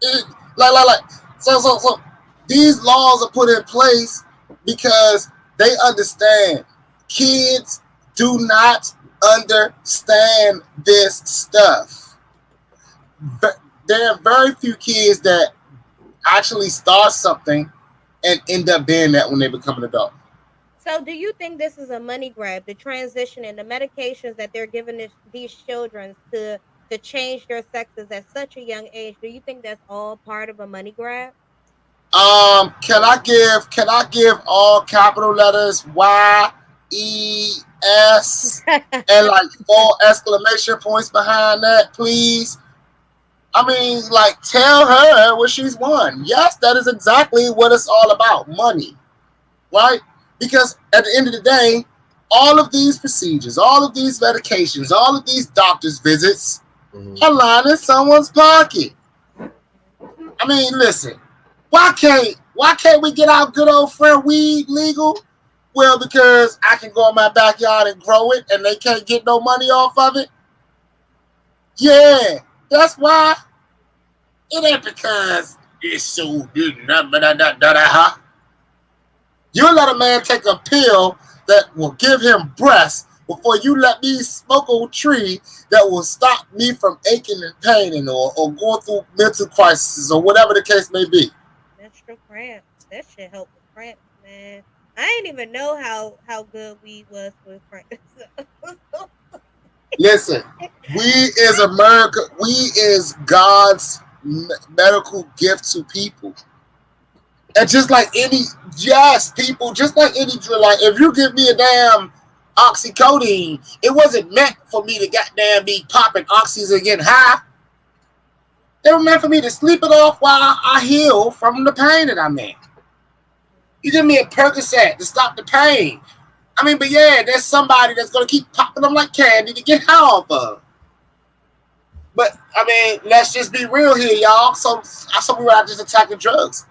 It, like. So these laws are put in place because they understand kids do not understand this stuff. There are very few kids that actually start something and end up being that when they become an adult. So, do you think this is a money grab? The transition and the medications that they're giving these children to change their sexes at such a young age. Do you think that's all part of a money grab? Can I give all capital letters YES and like 4 exclamation points behind that, please? I mean, like, tell her what she's won. Yes, that is exactly what it's all about, money, right? Because at the end of the day, all of these procedures, all of these medications, all of these doctor's visits are lining someone's pocket. I mean, listen, why can't we get our good old friend weed legal? Well, because I can go in my backyard and grow it, and they can't get no money off of it. Yeah, that's why. It ain't because it's so good. You let a man take a pill that will give him breasts before you let me smoke a tree that will stop me from aching and paining or going through mental crisis or whatever the case may be. Menstrual cramps. That shit help with cramps, man. I didn't even know how good weed was with cramps. Listen, we is America. We is God's medical gift to people. And just like any, yes, people, just like any drill, like if you give me a damn oxycodone, it wasn't meant for me to goddamn be popping oxys and getting high. It was meant for me to sleep it off while I heal from the pain that I'm in. You give me a Percocet to stop the pain. I mean, but yeah, there's somebody that's going to keep popping them like candy to get high off of. But, I mean, let's just be real here, y'all. So we're not just attacking drugs.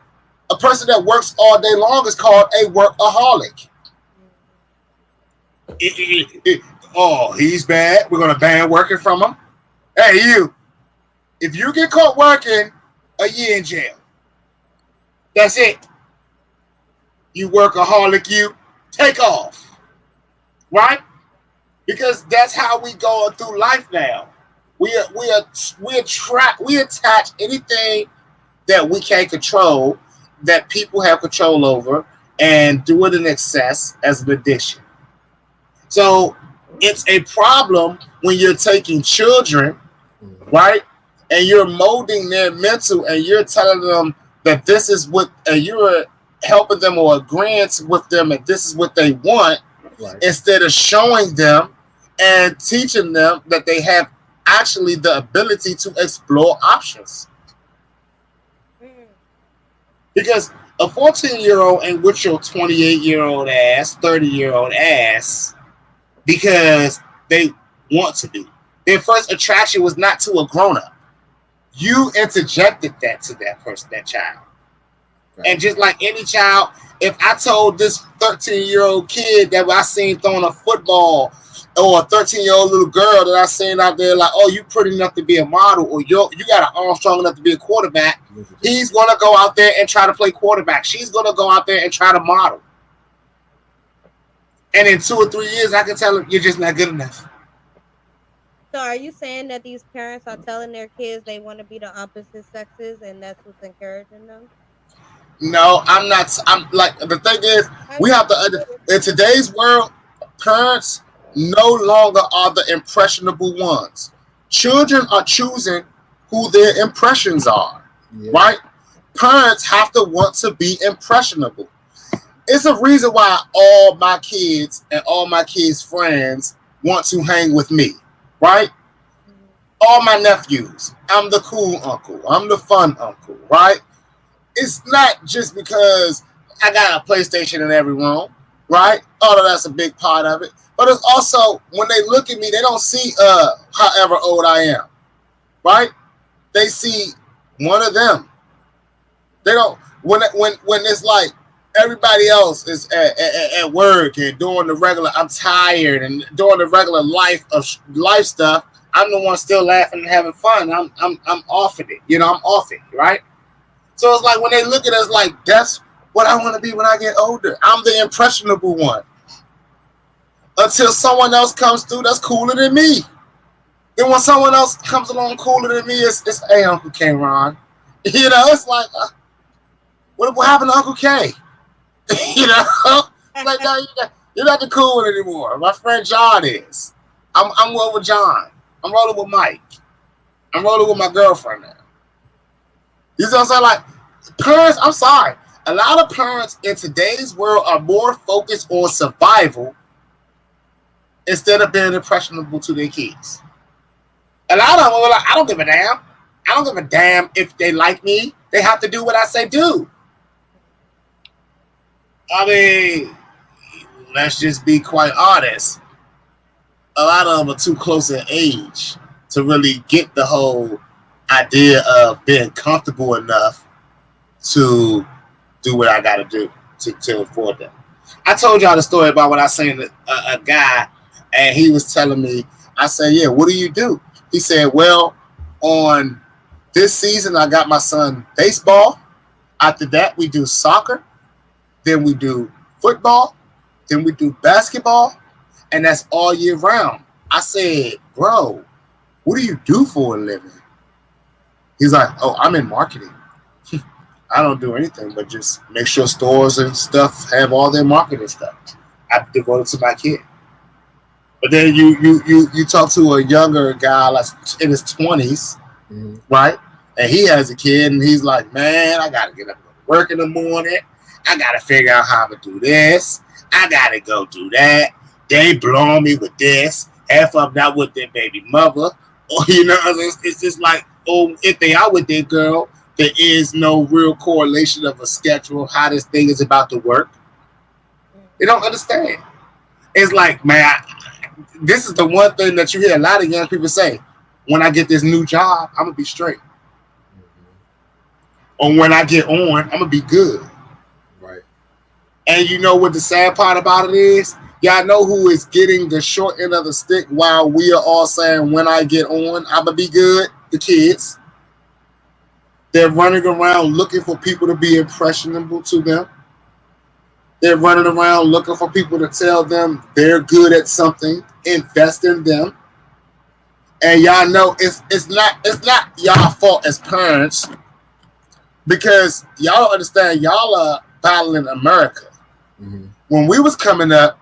A person that works all day long is called a workaholic. Oh, he's bad. We're going to ban working from him. Hey, you. If you get caught working, a year in jail. That's it. You workaholic, you. Take off. Right? Because that's how we go through life now. We attach anything that we can't control, that people have control over, and do it in excess as an addiction. So it's a problem when you're taking children, right, and you're molding their mental, and you're telling them that this is what, and you're helping them or agreeing with them, and this is what they want, right, instead of showing them and teaching them that they have actually the ability to explore options. Because a 14-year-old ain't with your 28-year-old ass, 30-year-old ass, because they want to be. Their first attraction was not to a grown-up. You interjected that to that person, that child. Right. And just like any child, if I told this 13-year-old kid that I seen throwing a football, or a 13-year-old little girl that I seen out there, like, oh, you pretty enough to be a model, or you got an arm strong enough to be a quarterback, he's going to go out there and try to play quarterback. She's going to go out there and try to model. And in 2 or 3 years, I can tell him, you're just not good enough. So are you saying that these parents are telling their kids they want to be the opposite sexes, and that's what's encouraging them? No, I'm not. I'm like, the thing is, we have to, in today's world, parents no longer are the impressionable ones. Children are choosing who their impressions are, right? Parents have to want to be impressionable. It's a reason why all my kids and all my kids' friends want to hang with me, right? All my nephews, I'm the cool uncle. I'm the fun uncle, right? It's not just because I got a PlayStation in every room, right? Although that's a big part of it. But it's also when they look at me, they don't see however old I am, right? They see one of them. They don't when it's like everybody else is at work and doing the regular. I'm tired and doing the regular life stuff. I'm the one still laughing and having fun. I'm off of it. You know, I'm off it, right? So it's like when they look at us like that's what I want to be when I get older. I'm the impressionable one. Until someone else comes through that's cooler than me. Then when someone else comes along cooler than me, it's hey Uncle K Ron. You know, it's like what happened to Uncle K? You know, like no, you're not the cool one anymore. My friend John is. I'm rolling with John. I'm rolling with Mike. I'm rolling with my girlfriend now. You know what I'm saying? Like parents, I'm sorry. A lot of parents in today's world are more focused on survival instead of being impressionable to their kids. A lot of them are like, I don't give a damn. I don't give a damn if they like me. They have to do what I say do. I mean, let's just be quite honest. A lot of them are too close in age to really get the whole idea of being comfortable enough to do what I got to do to afford them. I told y'all the story about when I seen a guy and he was telling me, I said, yeah, what do you do? He said, well, on this season, I got my son baseball. After that, we do soccer. Then we do football. Then we do basketball. And that's all year round. I said, bro, what do you do for a living? He's like, oh, I'm in marketing. I don't do anything but just make sure stores and stuff have all their marketing stuff. I devote it to my kid. But then you talk to a younger guy like in his 20s, right? And he has a kid and he's like, man, I got to get up and go to work in the morning. I got to figure out how to do this. I got to go do that. They blowing me with this. Half of them not with their baby mother. Or, you know, it's just like, oh, if they are with their girl, there is no real correlation of a schedule of how this thing is about to work. They don't understand. It's like, man, this is the one thing that you hear a lot of young people say. When I get this new job, I'm going to be straight. Or when I get on, I'm going to be good. Right. And you know what the sad part about it is? Y'all know who is getting the short end of the stick while we are all saying, when I get on, I'm going to be good? The kids. They're running around looking for people to be impressionable to them. They're running around looking for people to tell them they're good at something, invest in them. And y'all know it's not y'all fault as parents because y'all don't understand. Y'all are battling America. Mm-hmm. When we was coming up,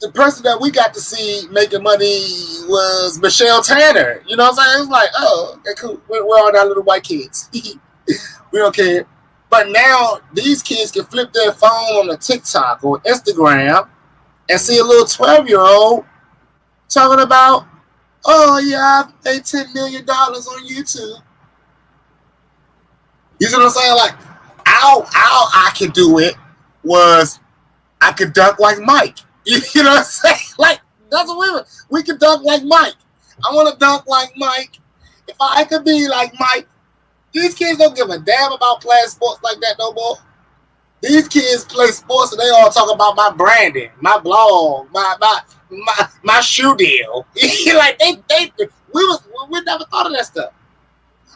the person that we got to see making money was Michelle Tanner. You know what I'm saying? It's like, oh, okay, cool. We're all our little white kids. We don't care. But now these kids can flip their phone on a TikTok or Instagram and see a little 12-year-old talking about, oh, yeah, I made $10 million on YouTube. You see what I'm saying? Like, how I could do it was I could dunk like Mike. You know what I'm saying? Like, that's what we could dunk like Mike. I want to dunk like Mike. If I could be like Mike, these kids don't give a damn about playing sports like that no more. These kids play sports and they all talk about my branding, my blog, my shoe deal. Like we never thought of that stuff.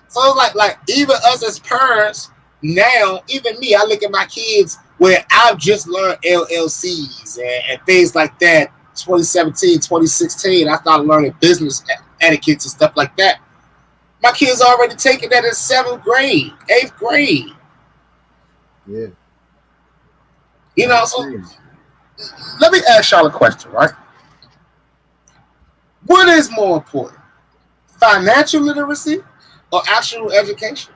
So it's like even us as parents now, even me, I look at my kids where I've just learned LLCs and things like that. 2017, 2016, I started learning business etiquettes and stuff like that. My kids already taking that in 7th grade, 8th grade. Yeah. You know, so let me ask y'all a question, right? What is more important? Financial literacy or actual education?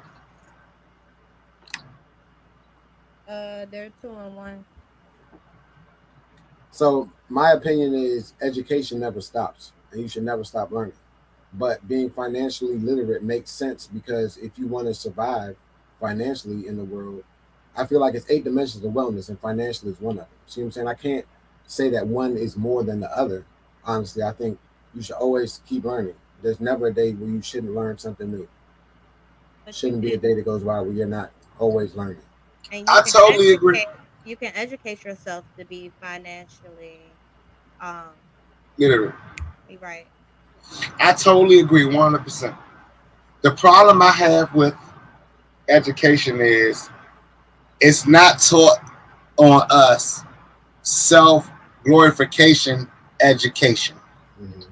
They're 2 in 1. So my opinion is education never stops, and you should never stop learning. But being financially literate makes sense because if you want to survive financially in the world, I feel like it's 8 dimensions of wellness, and financial is one of them. See what I'm saying? I can't say that one is more than the other. Honestly, I think you should always keep learning. There's never a day where you shouldn't learn something new. But you Shouldn't be a can, day that goes by where you're not always learning. and you I can totally agree. educate yourself to be financially, um, Literally, be right. I totally agree 100%. The problem I have with education is it's not taught on us self glorification education. Mm-hmm.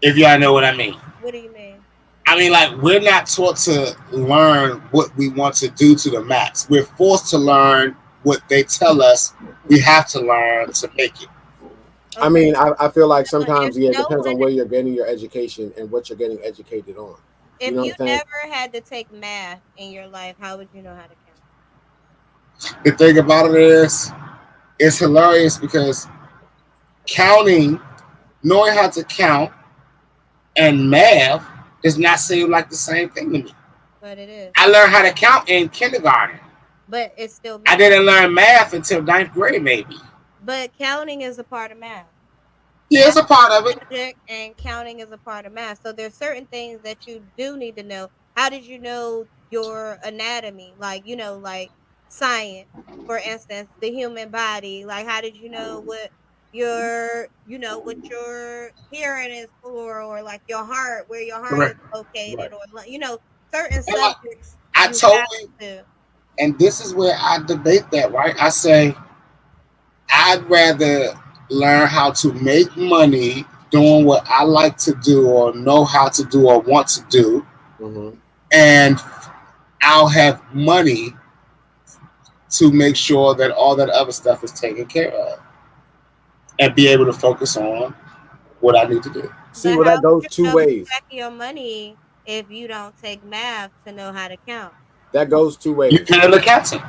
If y'all know what I mean. What do you mean? I mean, like, we're not taught to learn what we want to do to the max. We're forced to learn what they tell us we have to learn to make it. I Okay, mean, I feel like so if sometimes, yeah, it no depends one, on where you're getting your education and what you're getting educated on. You if know you what I'm saying? never had to take math in your life, how would you know how to count? The thing about it is, it's hilarious because counting, knowing how to count, and math does not seem like the same thing to me. But it is. I learned how to count in kindergarten. But it's still I math. didn't learn math until ninth grade, maybe. But counting is a part of math. Yeah, it's Math a part of is it. logic and counting is a part of math. So there's certain things that you do need to know. How did you know your anatomy? Like, like science, for instance, the human body. Like, how did you know what your hearing is for, or like your heart, where your heart is Correct. located, Right. or like, certain And subjects I you have totally, to. and this is where I debate that, right? I say I'd rather learn how to make money doing what I like to do or know how to do or want to do, Mm-hmm. and I'll have money to make sure that all that other stuff is taken care of and be able to focus on what I need to do. See, But well, how that would goes you two double ways. check your money if you don't take math to know how to count? That goes two You ways. can an accountant,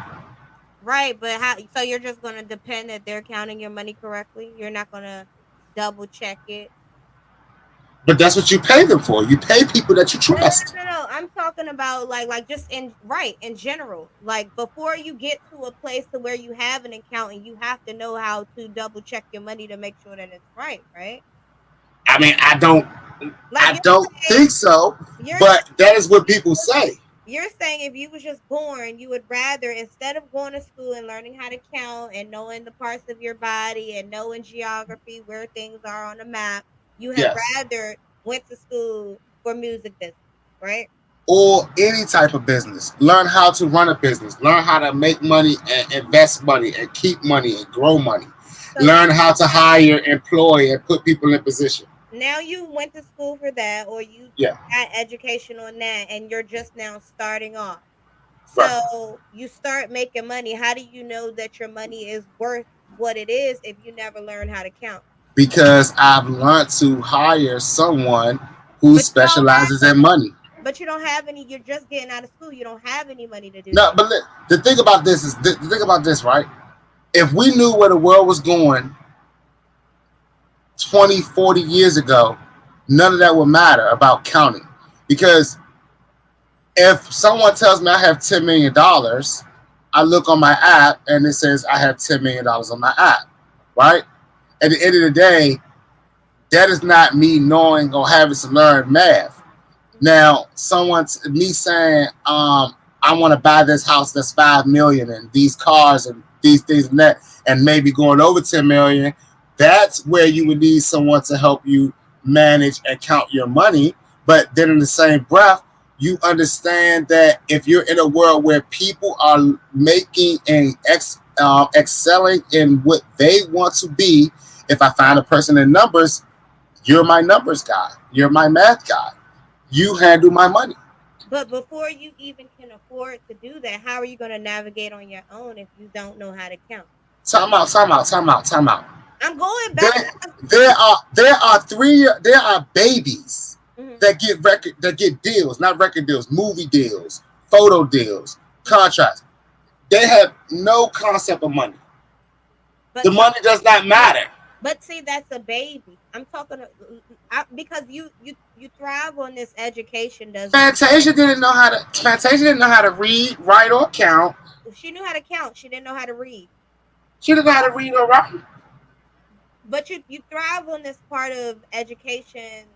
Right, but how, so you're just gonna depend that they're counting your money correctly? You're not gonna double check it? but that's what you pay them for. You pay people that you No, no, trust. no, no, no. I'm talking about like just in general. Like before you get to a place to where you have an accountant, you have to know how to double check your money to make sure that it's right? I mean, Like I don't think so, you're but that is what people say. You're saying if you was just born, you would rather, instead of going to school and learning how to count and knowing the parts of your body and knowing geography, where things are on the map, you had Yes. rather went to school for music business, right? Or any type of business. Learn how to run a business. Learn how to make money and invest money and keep money and grow money. So Learn how to hire, employ, and put people in position. now you went to school for that, or you Yeah, got education on that, and you're just now starting off. right. So you start making money. How do you know that your money is worth what it is if you never learn how to count? Because I've learned to hire someone who But you don't have specializes in money. But you don't have any. You're just getting out of school. You don't have any money to do No, that. but the thing about this is the thing about this, right? If we knew where the world was going 20, 40 years ago, none of that would matter about counting. Because if someone tells me I have $10 million, I look on my app and it says I have $10 million on my app, right? At the end of the day, that is not me knowing or having to learn math. Now, me saying, I want to buy this house that's 5 million and these cars and these things and that, and maybe going over 10 million. That's where you would need someone to help you manage and count your money. But then, in the same breath, you understand that if you're in a world where people are making and excelling in what they want to be, if I find a person in numbers, you're my numbers guy. You're my math guy. You handle my money. But before you even can afford to do that, how are you going to navigate on your own if you don't know how to count? Time out, time out, time out, time out. I'm going There, back. there are babies Mhm. that get deals, not record deals, movie deals, photo deals, contracts. They have no concept of money. But The money does not matter. but see, that's a baby. I'm talking because you thrive on this education. Doesn't Fantasia didn't know how to read, write, or count She knew how to count. She didn't know how to read. She didn't know how to read or write. But you thrive on this part of education.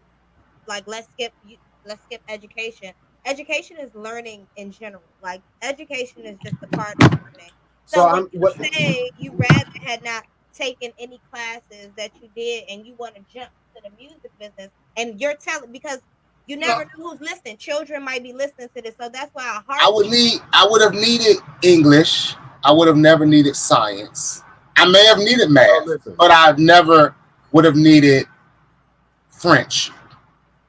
Like let's skip education. Education is learning in general. Like education is just a part of learning. So So when I'm you what say you rather had not taken any classes that you did and you want to jump to the music business and you're telling because you No, never know who's listening. Children might be listening to this. So that's why I I harp would need. I would have needed English. I would have never needed science. I may have needed so math, listen. but I never would have needed French.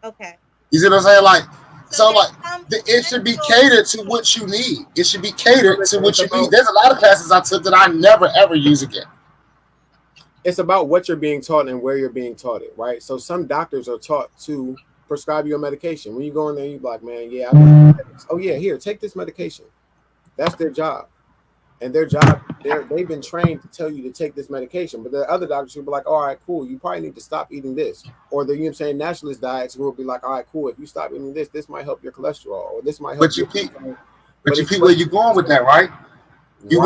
okay. You see what I'm saying? Like, So so there's like, some it should be essential catered to what you need. It should be So catered to listen, what you need. There's a lot of classes I took that I never ever use again. it's about what you're being taught and where you're being taught it, right? So some doctors are taught to prescribe you a medication. When you go in there, you're like, man, yeah, oh yeah, here, take this medication. That's their job. And their job, they've been trained to tell you to take this medication. But there are other doctors who will be like, all right, cool, you probably need to stop eating this. Or the, you know what I'm saying, nationalist diets who will be like, all right, cool, if you stop eating this, this might help your cholesterol, or this might help But you your peep, but but you it's peep what where you going with that, right? right. You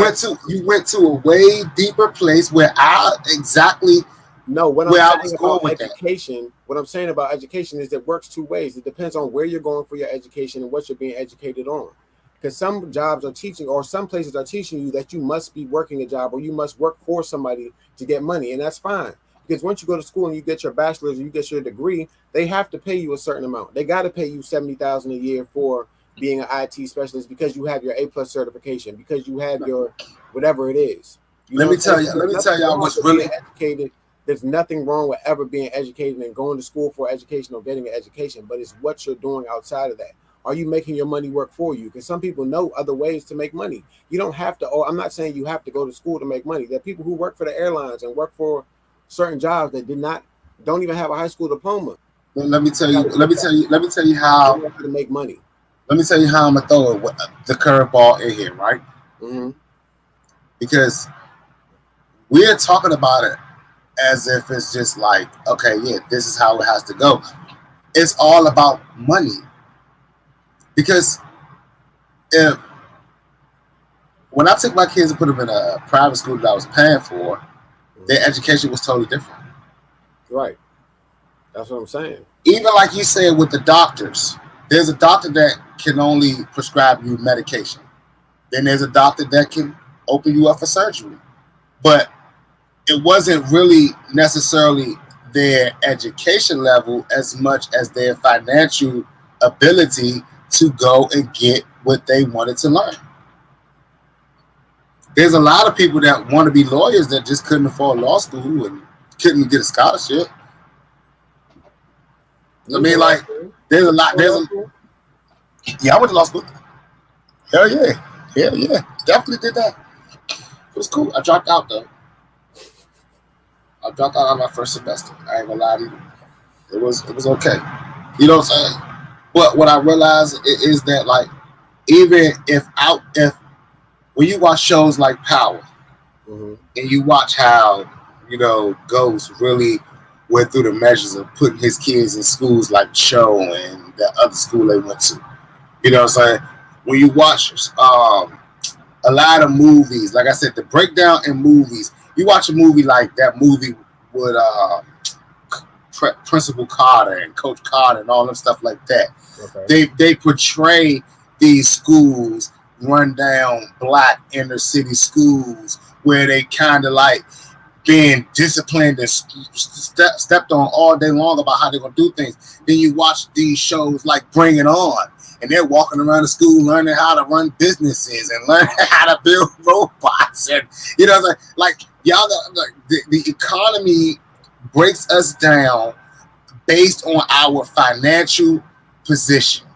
went to a way deeper place where I exactly No, what I'm where I was saying going about with that. education, what I'm saying about education is it works two ways. It depends on where you're going for your education and what you're being educated on. Because some jobs are teaching, or some places are teaching you that you must be working a job or you must work for somebody to get money. And that's fine. Because once you go to school and you get your bachelor's or you get your degree, they have to pay you a certain amount. They got to pay you $70,000 a year for being an IT specialist because you have your A plus certification, because you have your whatever it is. You know Let what me I'm saying? tell you. So Let there's me tell nothing y'all wrong what's with being really. educated. There's nothing wrong with ever being educated and going to school for education or getting an education, but it's what you're doing outside of that. Are you making your money work for you? Because some people know other ways to make money. You don't have to. Oh, I'm not saying you have to go to school to make money. There are people who work for the airlines and work for certain jobs that don't even have a high school diploma. Let me tell Got you. to get that. Let me tell you They how. know how to make money. Let me tell you how I'm gonna throw it, the curveball in here, right? Mm-hmm. Because we're talking about it as if it's just like, okay, yeah, this is how it has to go. It's all about money. Because if when I took my kids and put them in a private school that I was paying for, their Mm-hmm. education was totally different. Right. That's what I'm saying. Even like you said with the doctors, there's a doctor that can only prescribe you medication. Then there's a doctor that can open you up for surgery. But it wasn't really necessarily their education level as much as their financial ability to go and get what they wanted to learn. There's a lot of people that want to be lawyers that just couldn't afford law school and couldn't get a scholarship. You I went to mean, law like, school? there's a You lot. go to law school? Yeah, I went to law school. Hell yeah, hell yeah, definitely did that. It was cool. I dropped out though. I dropped out on my first semester. I ain't gonna lie to you. It was okay. You know what I'm saying? But what I realized is that, like, even if when you watch shows like Power Mm-hmm. and you watch how, Ghost really went through the measures of putting his kids in schools like Show and the other school they went to. You know what I'm saying? When you watch a lot of movies, like I said, the breakdown in movies, you watch a movie like that movie with Principal Carter and Coach Carter and all them stuff like that. Okay. They portray these schools, run down black inner city schools where they kind of like being disciplined and stepped on all day long about how they're gonna do things. Then you watch these shows like Bring It On, and they're walking around the school learning how to run businesses and learn how to build robots, and like y'all, the economy breaks us down based on our financial position.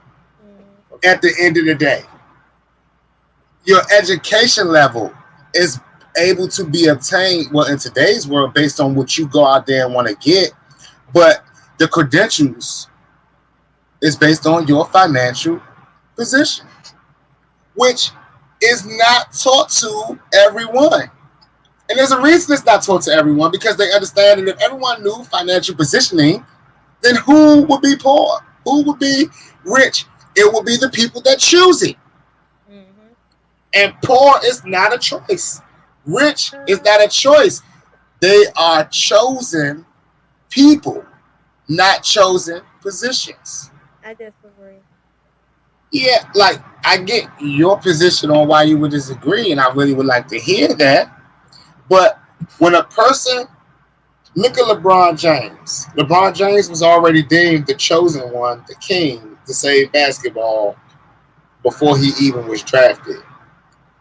Okay. At the end of the day, your education level is able to be obtained, well, in today's world, based on what you go out there and want to get, but the credentials is based on your financial position, which is not taught to everyone. And there's a reason it's not taught to everyone, because they understand that if everyone knew financial positioning, then who would be poor? Who would be rich? It would be the people that choose it. Mm-hmm. And poor is not a choice. Rich is not a choice. They are chosen people, not chosen positions. I disagree. Yeah, like I get your position on why you would disagree, and I really would like to hear that. But when a person look at LeBron James, LeBron James was already deemed the chosen one, the king to save basketball before he even was drafted.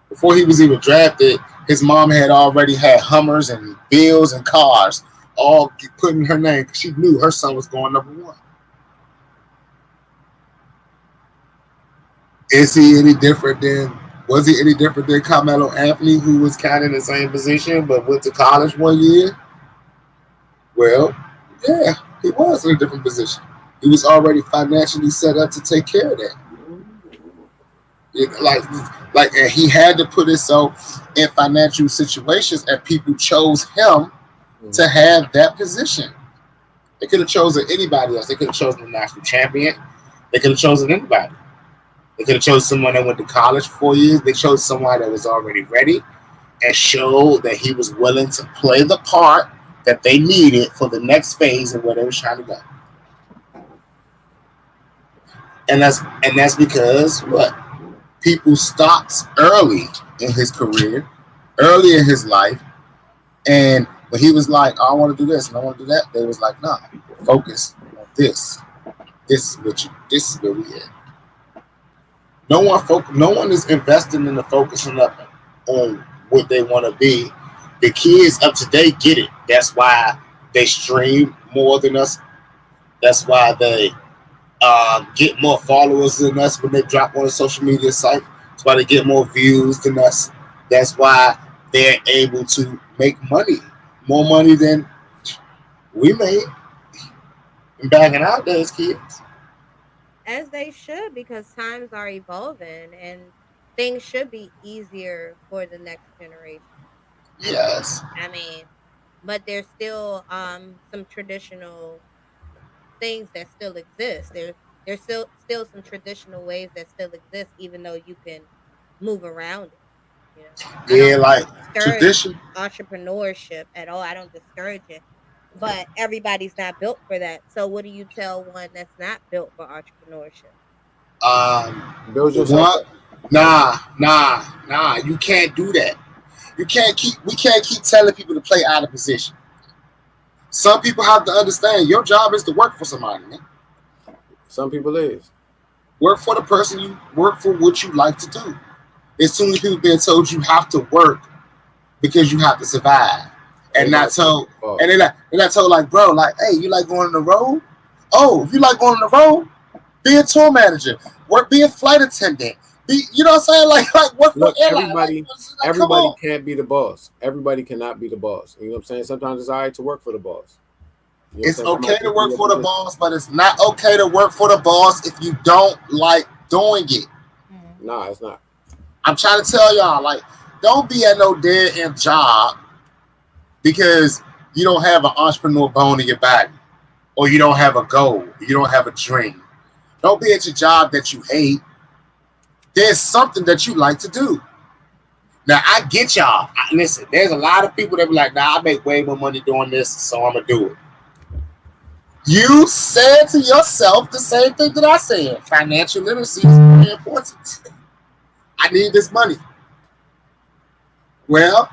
Before he was even drafted, his mom had already had Hummers and bills and cars all put in her name because she knew her son was going number one. Is he any different than? Was he any different than Carmelo Anthony, who was kind of in the same position but went to college one year? Well, yeah, he was in a different position. He was already financially set up to take care of that. And he had to put himself in financial situations, and people chose him to have that position. They could have chosen anybody else. They could have chosen the national champion. They could have chosen anybody. They could have chosen someone that went to college for 4 years. They chose someone that was already ready and showed that he was willing to play the part that they needed for the next phase of where they were trying to go. And that's because what? People stopped early in his career, early in his life, and when he was like, oh, I want to do this and I want to do that, they was like, nah, focus on this. This is where we at. No one is investing in the focusing up on what they want to be. The kids up to date get it. That's why they stream more than us. That's why they get more followers than us when they drop on a social media site. That's why they get more views than us. That's why they're able to make money, more money than we made back in our days, kids. As they should, because times are evolving and things should be easier for the next generation. Yes. I mean, but there's still some traditional things that still exist. There's still some traditional ways that still exist, even though you can move around it. You know, I Yeah, don't like discourage tradition. entrepreneurship at all. I don't discourage it, but everybody's not built for that. So, what do you tell one that's not built for entrepreneurship? Build yourself What? up. Nah. You can't do that. We can't keep telling people to play out of position. Some people have to understand your job is to work for somebody, man. Some people is. Work for the person you work for what you like to do. There's too many people being told you have to work because you have to survive. And not Everybody can't be told the boss. and they're not told like, bro, like, hey, you like going on the road? Oh, if you like going on the road, be a tour manager, work, be a flight attendant, be, you know what I'm saying? Like work for Look, airline. Come everybody on. can't be the boss. Everybody cannot be the boss. You know what I'm saying? Sometimes it's all right to work for the boss. You know what I'm It's saying? That okay might to just be work your for the position. boss, but it's not okay to work for the boss if you don't like doing it. Mhm. Nah, it's not. I'm trying to tell y'all, like, don't be at no dead end job because you don't have an entrepreneur bone in your body, or you don't have a goal, you don't have a dream. Don't be at your job that you hate. There's something that you like to do. Now I get y'all. Listen, there's a lot of people that be like, "Nah, I make way more money doing this, so I'm gonna do it." You said to yourself the same thing that I said. Financial literacy is very important. I need this money. Well,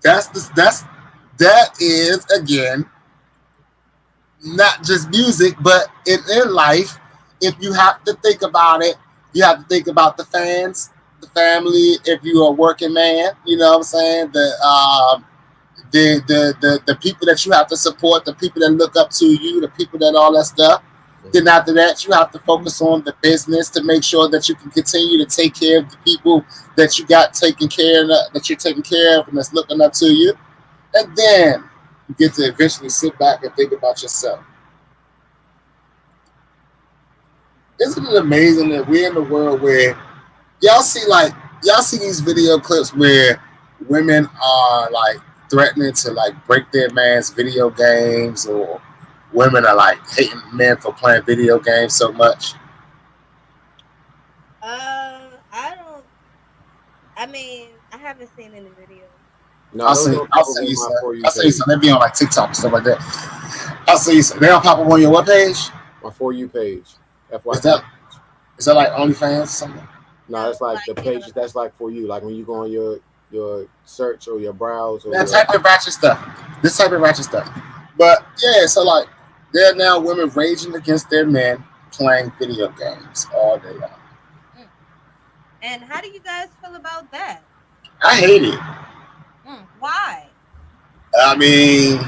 that is again not just music, but in life. If you have to think about it, you have to think about the fans, the family. If you're a working man, you know what I'm saying. The people that you have to support, the people that look up to you, the people that all that stuff. Then after that, you have to focus on the business to make sure that you can continue to take care of the people that you got taken care of, that you're taking care of, and that's looking up to you. And then you get to eventually sit back and think about yourself. Isn't it amazing that we're in a world where y'all see these video clips where women are like threatening to like break their man's video games, or women are like hating men for playing video games so much. I don't. I mean, I haven't seen any videos. No, those don't I'll pop up send on you my some. For You I'll send you page. some. They be on like TikTok and stuff like that. I'll send you some. They don't pop up on your webpage. My For You page. Is FYP. that is that like OnlyFans or something? No, No, that's like like the they page. don't. That's like For You. Like when you go on your search or your browse or Man, your. type of ratchet stuff. This type of ratchet stuff. But yeah, so like there are now women raging against their men playing video games all day long. Mm. And how do you guys feel about that? I hate it. Why? I mean,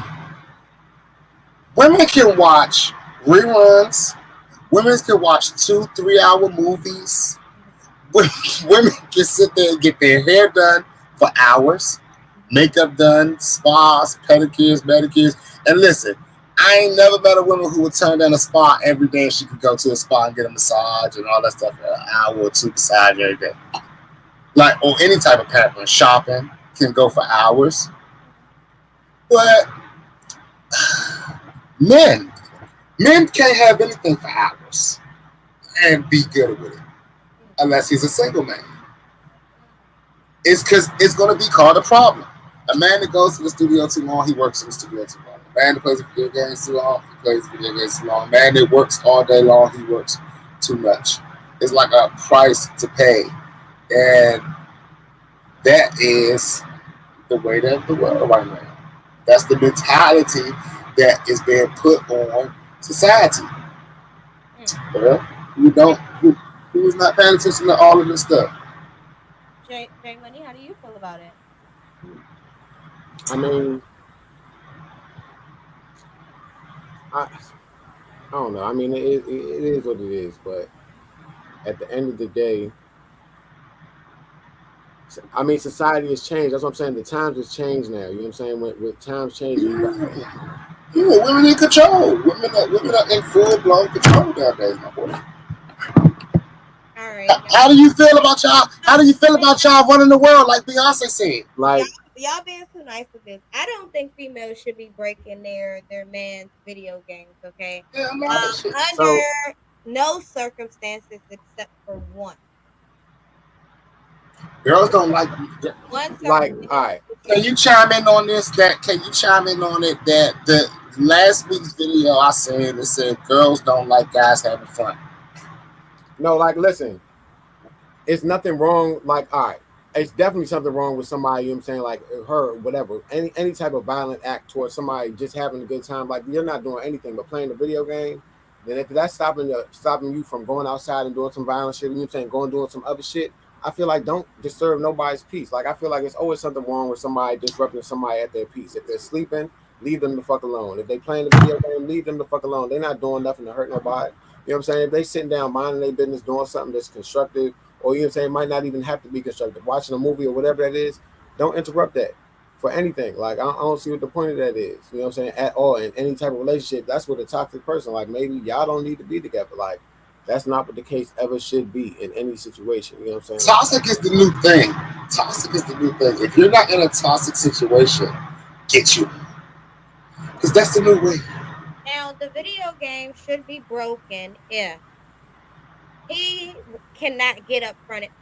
women can watch reruns. Women can watch 2 3 hour movies. Women can sit there and get their hair done for hours, makeup done, spas, pedicures, manicures. And listen, I ain't never met a woman who would turn down a spa every day and she could go to a spa and get a massage and all that stuff for an hour or two massage every day. Like, or any type of pampering. Shopping can go for hours. But men, men can't have anything for hours and be good with it unless he's a single man. It's because it's going to be called a problem. A man that goes to the studio too long, he works in the studio too long. A man that plays video games too long, he plays video games too long. A man that works all day long, he works too much. It's like a price to pay. And that is the way of the world right now. That's the mentality that is being put on society. Well, you don't, who is not paying attention to all of this stuff? J Money, how do you feel about it? I mean, I I don't know. I mean, it is what it is. But at the end of the day, I mean, society has changed. That's what I'm saying. The times has changed now. You know what I'm saying? With times changing, you got Yeah, women in control. Women are in full blown control nowadays, my boy. All right, How do you feel about y'all? How do you feel y'all. about y'all running the world like Beyonce said? y'all like y'all being too nice with this. I don't think females should be breaking their man's video games. Okay, Yeah, I'm not that shit. so. under no circumstances except for one. Girls don't like. One Like, all circumstance. right, Can you chime in on this? That can you chime in on it? That the last week's video I said it said girls don't like guys having fun. no, like, listen, it's nothing wrong. Like, all right, it's definitely something wrong with somebody. You know what I'm saying? Like her, whatever, any type of violent act towards somebody just having a good time. Like you're not doing anything but playing a video game. Then if that's stopping you from going outside and doing some violent shit, you know what I'm saying, going doing some other shit. I feel like don't disturb nobody's peace. Like I feel like it's always something wrong with somebody disrupting somebody at their peace. If they're sleeping, leave them the fuck alone. If they playing the video game, leave them the fuck alone. They're not doing nothing to hurt nobody. You know what I'm saying? If they sitting down minding their business, doing something that's constructive, or you know what I'm saying, it might not even have to be constructive. Watching a movie or whatever that is, don't interrupt that for anything. Like I don't see what the point of that is. You know what I'm saying? At all in any type of relationship, that's what a toxic person. Like maybe y'all don't need to be together. Like that's not what the case ever should be in any situation. You know what I'm saying? Like, Toxic is the new thing. Toxic is the new thing. If you're not in a toxic situation, get you. Because that's the new way. Now, the video game should be broken if he cannot get up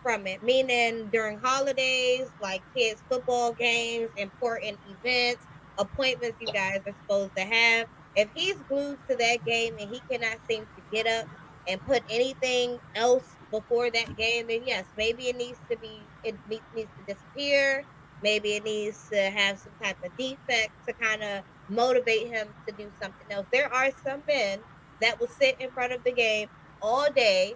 from it, meaning during holidays, like kids' football games, important events, appointments you guys are supposed to have. If he's glued to that game and he cannot seem to get up and put anything else before that game, then yes, maybe it needs to disappear. Maybe it needs to have some type of defect to kind of motivate him to do something else. There are some men that will sit in front of the game all day,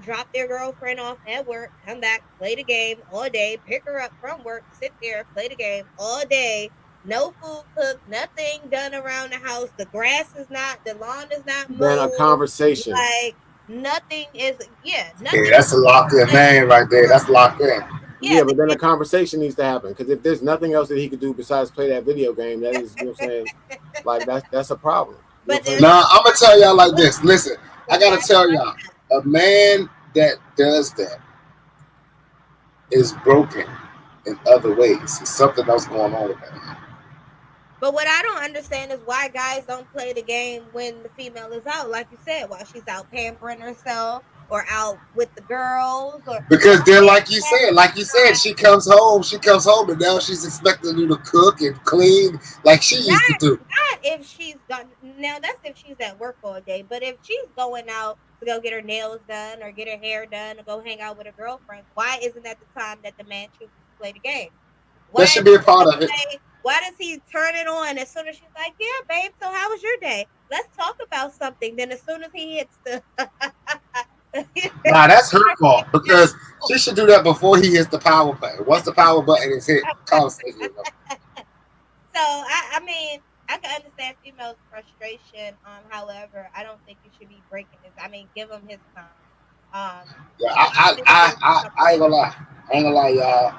drop their girlfriend off at work, come back, play the game all day, pick her up from work, sit there, play the game all day. No food cooked, nothing done around the house. The lawn is not then a mowed. conversation. Like nothing is, yeah, Yeah, nothing is that's a locked in like, name right there. That's locked in. yeah, Yeah, but then a conversation needs to happen because if there's nothing else that he could do besides play that video game, that is, you know what I'm saying, like that's a problem. You know but what I'm there's saying? Now I'm gonna tell y'all like look, this. Listen, I so why gotta tell y'all, a man that does that is broken in other ways. There's something else going on with that. But what I don't understand is why guys don't play the game when the female is out, like you said, while she's out pampering herself. or out with the girls or Because then, always like you said, she comes home, and now she's expecting you to cook and clean like she used to not do. not if she's done now that's if she's at work all day, but if she's going out to go get her nails done or get her hair done or go hang out with her girlfriends, why isn't that the time that the man chooses to play the game? That Why should is be a he part gonna of it. play? Why does he turn it on as soon as she's like, "Yeah, babe. So how was your day? Let's talk about something." Then as soon as he hits the, Nah, that's her fault because she should do that before he hits the power button. Once the power button is hit, conversation is over. so I mean, I can understand females' frustration. However, I don't think you should be breaking this. I mean, give him his time. Yeah, She obviously is I ain't gonna lie. I ain't gonna lie, y'all.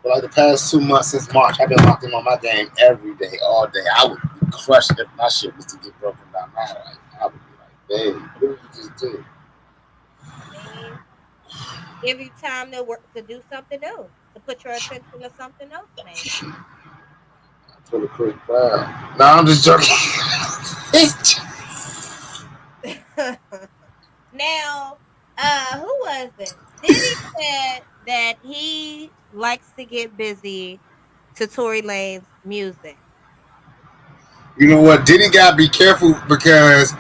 For like the past 2 months since March, I've been locked in on my game every day, all day. I would be crushed if my shit was to get broken down now. Like, I would be like, babe, what did you just do? I mean, give you time to work to do something else, to put your attention to something else, maybe. For the quick crowd. Nah, I'm just joking. Now, who was it? Diddy said that he likes to get busy to Tory Lane's music. You know what? Diddy gotta be careful because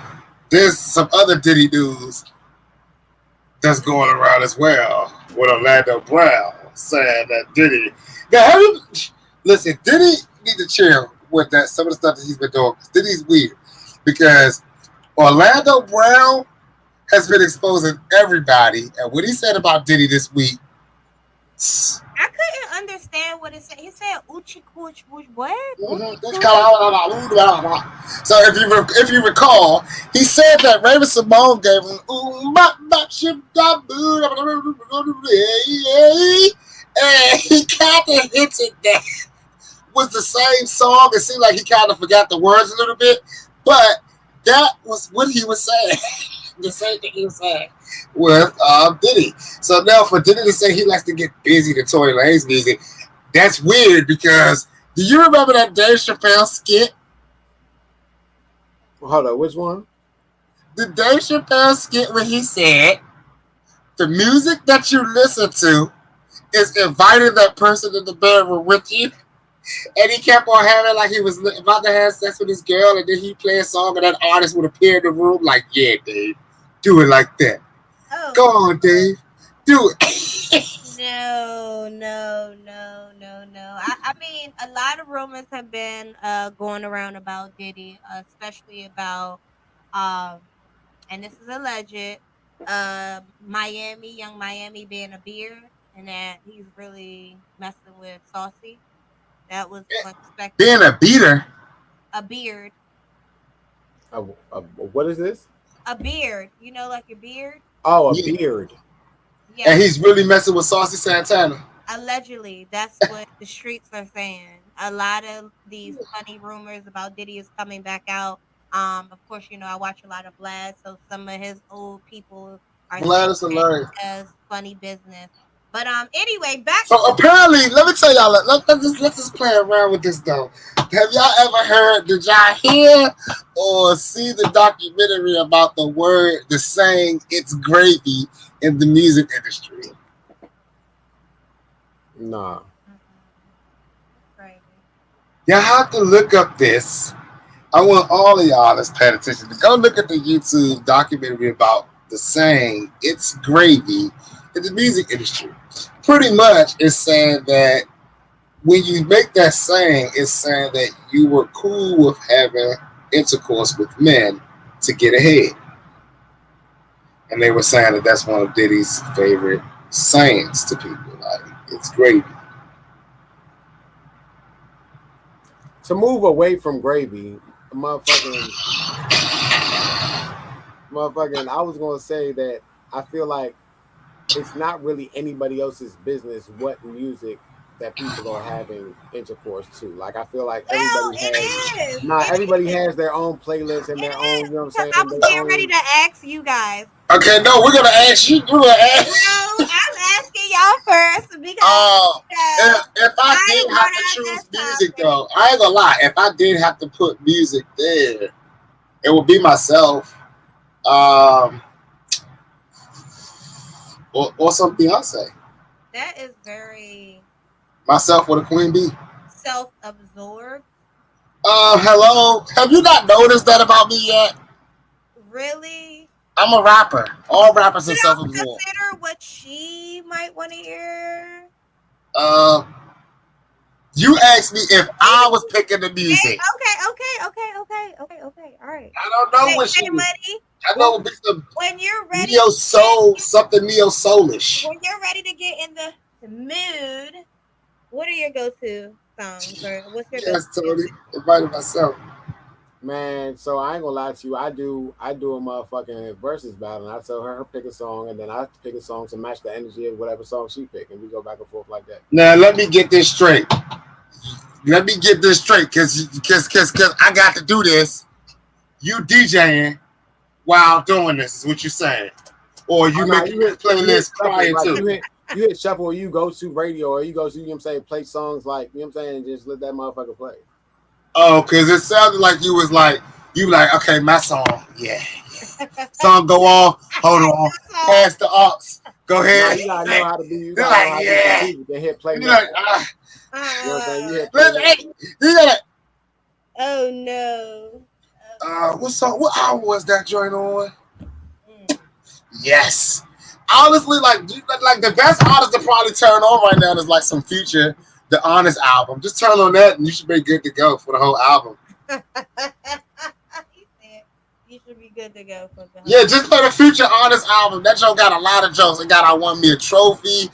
there's some other Diddy news that's going around as well with Orlando Brown saying that Diddy. Now, have you, listen, Diddy need to chill with that some of the stuff that he's been doing. Diddy's weird because Orlando Brown has been exposing everybody, and what he said about Diddy this week. I couldn't understand what it said. He said "Uchi Kuch Wuch," what? Uchi So Kuch. if you recall, he said that Raven Simone gave him and he kind of hinted that was the same song. It seemed like he kind of forgot the words a little bit, but that was what he was saying. The same thing he was saying with Diddy. So now for Diddy to say he likes to get busy to Tory Lanez music, that's weird because do you remember that Dave Chappelle skit? Hold on, which one? The Dave Chappelle skit where he said the music that you listen to is inviting that person in the bedroom with you. And he kept on having like he was about to have sex with his girl, and then he play a song, and that artist would appear in the room like, "Yeah, Dave, do it like that. Oh Go on, Dave, do it." no, no, no, no, no. I mean, a lot of rumors have been going around about Diddy, especially about um, and this is alleged, Miami, young Miami being a beard, and that he's really messing with Saucy. That was Being unexpected. a beater, A beard, What is this? a beard. You know, like your beard. Oh, a yeah. beard. And Yes, he's really messing with Saucy Santana. allegedly, that's what the streets are saying. A lot of these funny rumors about Diddy is coming back out. Of course, you know I watch a lot of Vlad, so some of his old people are saying Vlad is that hilarious. he does funny business. But anyway, back So to apparently, let me tell y'all. Let's just play around with this though. Have y'all ever heard? Did y'all hear or see the documentary about the saying "it's gravy" in the music industry? Nah. That's crazy. Y'all have to look up this. I want all of y'all that's paying attention to go look at the YouTube documentary about the saying "it's gravy" in the music industry. Pretty much, it's saying that when you make that saying, it's saying that you were cool with having intercourse with men to get ahead. And they were saying that that's one of Diddy's favorite sayings to people. Like, it's gravy. To move away from gravy, motherfucking, I was gonna say that I feel like it's not really anybody else's business what music that people are having intercourse to. Like I feel like Well, it is. It everybody is. has their own playlist and It their own, is you know what I'm because I saying, was their getting ready own. to ask you guys. Okay, no, we're gonna ask you. We're gonna ask. No, I'm asking y'all first because If I I did have brought to out choose that music topic. though, I ain't gonna lie. If I did have to put music there, it would be myself. Um, or some Beyonce. That is very Myself with a Queen Bee. self-absorbed. Hello. Have you not noticed that about me yet? Really? I'm a rapper. All rappers are You don't self-absorbed. consider what she might want to hear. Uh, you asked me if I was picking the Hey, music. okay. All right. I don't know what she Hey, was. money. I know it be some When you're ready, neo soul, something neo soulish. when you're ready to get in the mood, what are your go-to songs, or what's your go-to Yes, Tony. music? Invited myself. Man, so I ain't gonna lie to you. I do a motherfucking versus battle. And I tell her pick a song, and then I pick a song to match the energy of whatever song she pick, and we go back and forth like that. Now let me get this straight. Cause I got to do this. You DJing while doing this is what you're saying, or you Oh, nah, making this playlist shuffle, prior like to. you hit shuffle, or you go to radio, or you go to, you know what I'm saying, play songs like, you know what I'm saying, and just let that motherfucker play. Oh, cause it sounded like you was like okay, my song, yeah. Song go on. Hold on, pass the aux. Go Nah, ahead. you gotta know how to be. You You're gotta know like, how to be yeah. strategic. They hit play You're next. like, You know what I'm saying? You hit play Listen, next. hey, you gotta. Oh no. What song? What album was that joint on? Mm. Yes. Honestly, like the best artist to probably turn on right now is like some Future, the Honest album. Just turn on that and you should be good to go for the whole album. He said you should be good to go for the Yeah, just play the Future Honest album. That joke got a lot of jokes. It got I Won Me a Trophy.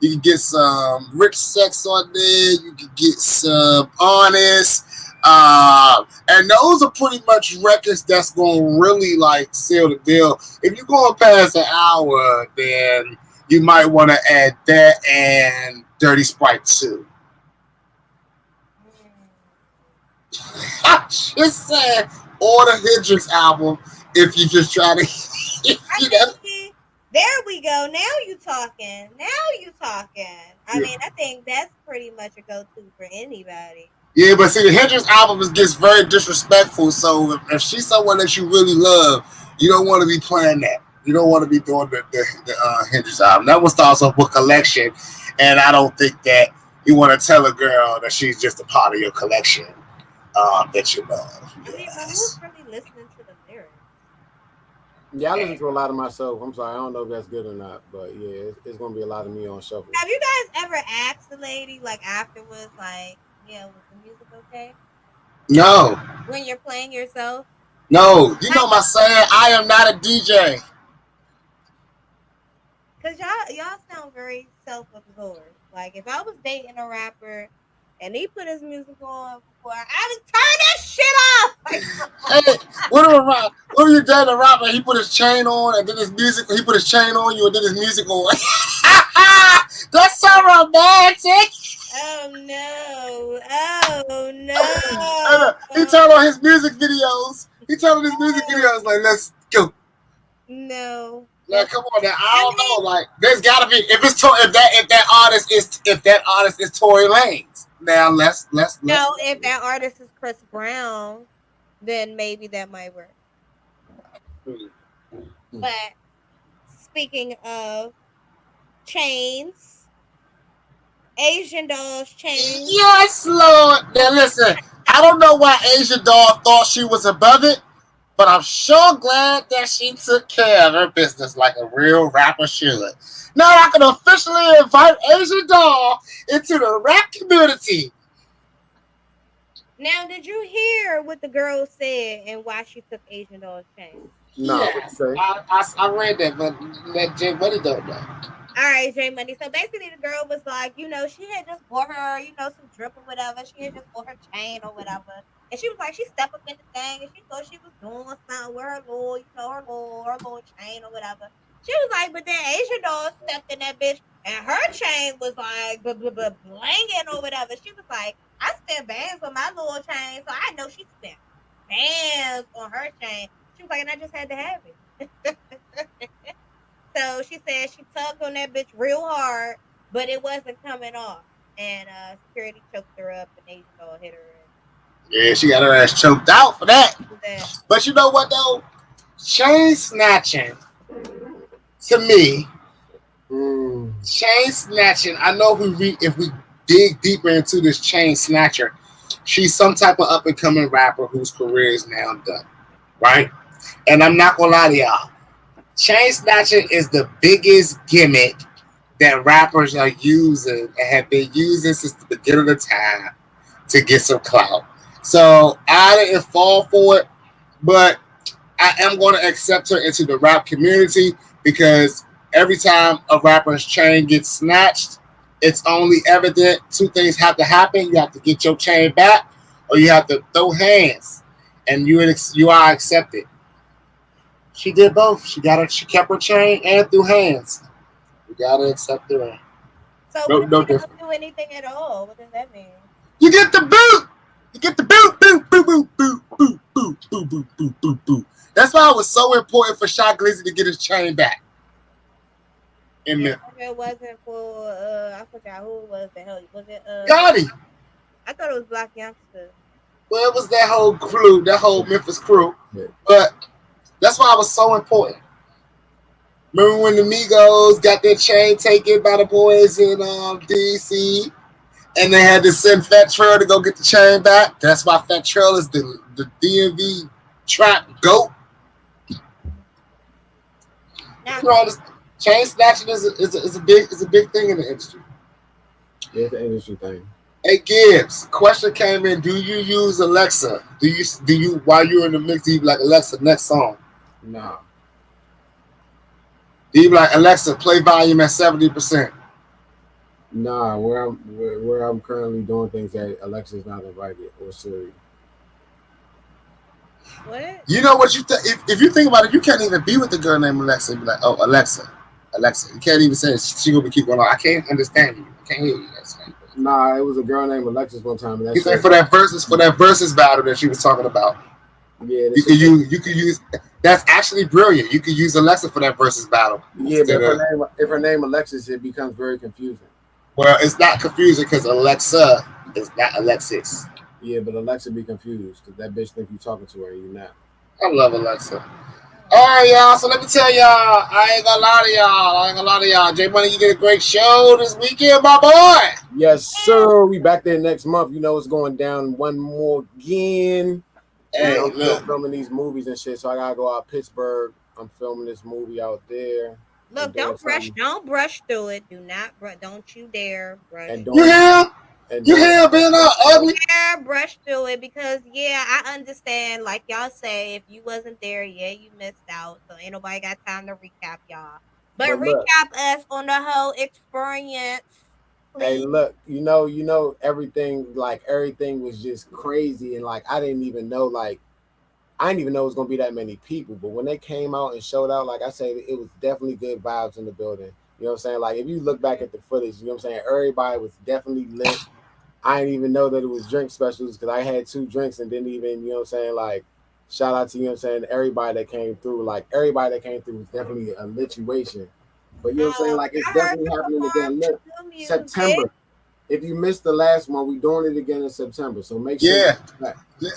You can get some Rich Sex on there. You can get some Honest. And those are pretty much records that's gonna really like seal the deal. If you're going past an hour, then you might want to add that and Dirty Sprite 2. I just said, or the Hendrix album if you just try to, you know. There we go. Now you talking. I mean, I think that's pretty much a go-to for anybody. Yeah, but see, the Hendrix album gets very disrespectful. So if she's someone that you really love, you don't want to be playing that. You don't want to be doing the Hendrix album. That one starts off with Collection, and I don't think that you want to tell a girl that she's just a part of your collection that you love. I mean, but who's really listening to the lyrics? Yeah, I listen to a lot of myself. I'm sorry, I don't know if that's good or not, but yeah, it's gonna be a lot of me on shuffle. Have you guys ever asked the lady, like, afterwards, like, yeah, was the music okay? No, When you're playing yourself? no. You know my saying, I am not a DJ. Because y'all sound very self-absorbed. Like, if I was dating a rapper and he put his music on before, I would turn that shit off. Like, Hey, what you done a rapper? He put his chain on and then his music. He put his chain on you and then his music on. That's so romantic. oh no. He turned on his music videos. Like, let's go. No. Like, come on now. I don't know. Like, there's gotta be if that artist is Tory Lanez. Now let's No, if that artist is Chris Brown, then maybe that might work. But speaking of chains, Asian dolls chains. Yes, Lord. Now listen, I don't know why Asian doll thought she was above it, but I'm sure glad that she took care of her business like a real rapper should. Now I can officially invite Asian doll into the rap community. Now, did you hear what the girl said and why she took Asian doll's chain? No, Yes, I read that, but let Jay Money don't know. All right, J Money. So basically, the girl was like, she had just bought her, some drip or whatever. She had just bought her chain or whatever. And she was like, she stepped up in the thing and she thought she was doing something with her little chain or whatever. She was like, but then Asian doll stepped in that bitch and her chain was like blinging or whatever. She was like, I spent bands on my little chain, so I know she spent bands on her chain. She was like, and I just had to have it. So she said she tugged on that bitch real hard, but it wasn't coming off. And security choked her up and Asian doll hit her. Yeah, she got her ass choked out for that. But you know what though? Chain snatching to me, Mm. chain snatching. I know if we dig deeper into this chain snatcher, she's some type of up and coming rapper whose career is now done, right? And I'm not gonna lie to y'all, chain snatching is the biggest gimmick that rappers are using and have been using since the beginning of time to get some clout. So I didn't fall for it, but I am going to accept her into the rap community because every time a rapper's chain gets snatched, it's only evident two things have to happen. You have to get your chain back, or you have to throw hands, and you are accepted. She did both. She kept her chain and threw hands. You gotta accept her. So No, what if no you don't different. do anything at all? What does that mean? You get the boot. You get the boot, boot, boot, boot, boot, boot, boot, boot, boot, boot, boot, boot. That's why it was so important for Shy Glizzy to get his chain back. In And the if it wasn't for I forgot who it was. The hell was it? Gotti. I thought it was Black Youngster. Well, it was that whole crew, that whole Memphis crew. Yeah. But that's why it was so important. Remember when the Migos got their chain taken by the boys in DC, and they had to send Fat Trail to go get the chain back? That's why Fat Trail is the DMV trap goat. Now, You know, this chain snatching is a big thing in the industry. Yeah, it's an industry thing. Hey Gibbs, question came in. Do you use Alexa? Do you while you're in the mix? Do you be like, Alexa, next song? Nah. Do you be like, Alexa, play volume at 70%? Nah, where I'm currently doing things that Alexa's not invited or Siri. what? You know what you if you think about it, you can't even be with the girl named Alexa and be like, oh Alexa. You can't even say it. She gonna be keep going on. I can't understand you. I can't hear you. Nah, it was a girl named Alexis one time. And You think for that versus battle that she was talking about. Yeah, You could use that's actually brilliant. You could use Alexa for that versus battle. Yeah, but if her name Alexis, it becomes very confusing. Well, it's not confusing because Alexa is not Alexis. Yeah, but Alexa be confused because that bitch think you talking to her and you not. I love Alexa. All right, y'all. So let me tell y'all, I ain't gonna lie to y'all. J Money, you did a great show this weekend, my boy. Yes, sir. We back there next month. You know it's going down one more again. Hey, I'm still look. filming these movies and shit, so I gotta go out Pittsburgh. I'm filming this movie out there. Look, don't brush through it. Do not don't you dare brush. And You hear? You hear being all ugly? Yeah, brush through it because I understand. Like y'all say, if you wasn't there, you missed out. So ain't nobody got time to recap y'all. But recap us on the whole experience. Please. Hey, look, you know everything. Like everything was just crazy, and like I didn't even know it was gonna be that many people. But when they came out and showed out, like I said, it was definitely good vibes in the building. You know what I'm saying? Like if you look back at the footage, you know what I'm saying, everybody was definitely lit. I didn't even know that it was drink specials because I had 2 drinks and didn't even, you know what I'm saying, like, shout out to, you know what I'm saying, everybody that came through. Like, everybody that came through was definitely a lituation. But, you know what I'm saying, like, it's definitely happening again. Look, September. If you missed the last one, we're doing it again in September. So make sure. Yeah.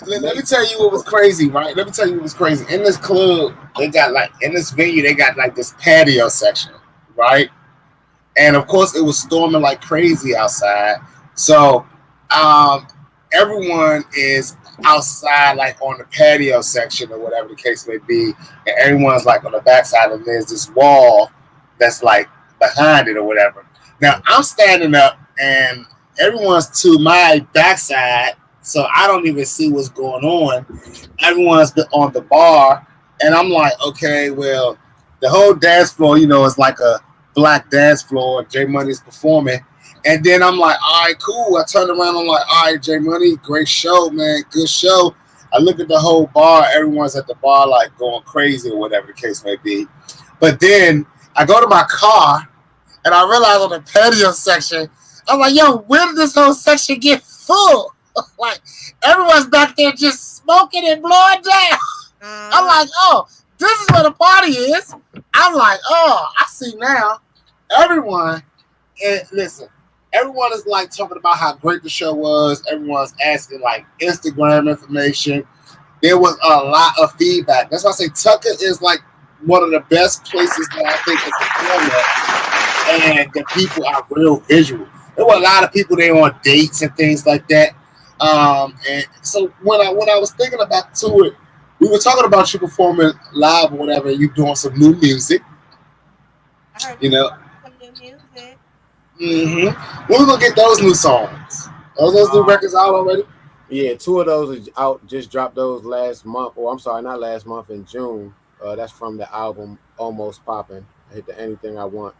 Let me tell you what was crazy, right? Let me tell you what was crazy. In this club, they got, like, in this venue, they got, like, this patio section, right? And, of course, it was storming like crazy outside. So, everyone is outside, like on the patio section or whatever the case may be, and everyone's like on the backside, and there's this wall that's like behind it or whatever. Now I'm standing up, and everyone's to my backside, so I don't even see what's going on. Everyone's on the bar, and I'm like, okay, well, the whole dance floor, is like a black dance floor. J Money's performing. And then I'm like, all right, cool. I turned around. I'm like, all right, J Money, great show, man. Good show. I look at the whole bar. Everyone's at the bar, like, going crazy or whatever the case may be. But then I go to my car, and I realize on the patio section, I'm like, yo, where did this whole section get full? Like, everyone's back there just smoking and blowing down. I'm like, oh, this is where the party is. I'm like, oh, I see now. Everyone, and listen, everyone is like talking about how great the show was. Everyone's asking like Instagram information. There was a lot of feedback. That's why I say Tucker is like one of the best places that I think to perform at, and the people are real visual. There were a lot of people there on dates and things like that. And so when I was thinking about to it, we were talking about you performing live or whatever. You doing some new music, I heard you you know. some new music. When we gonna get those new songs? Those new records out already? Yeah, two of those are out. Just dropped those last month. Or I'm sorry, not last month, in June. That's from the album Almost Poppin'. I hit the Anything I Want.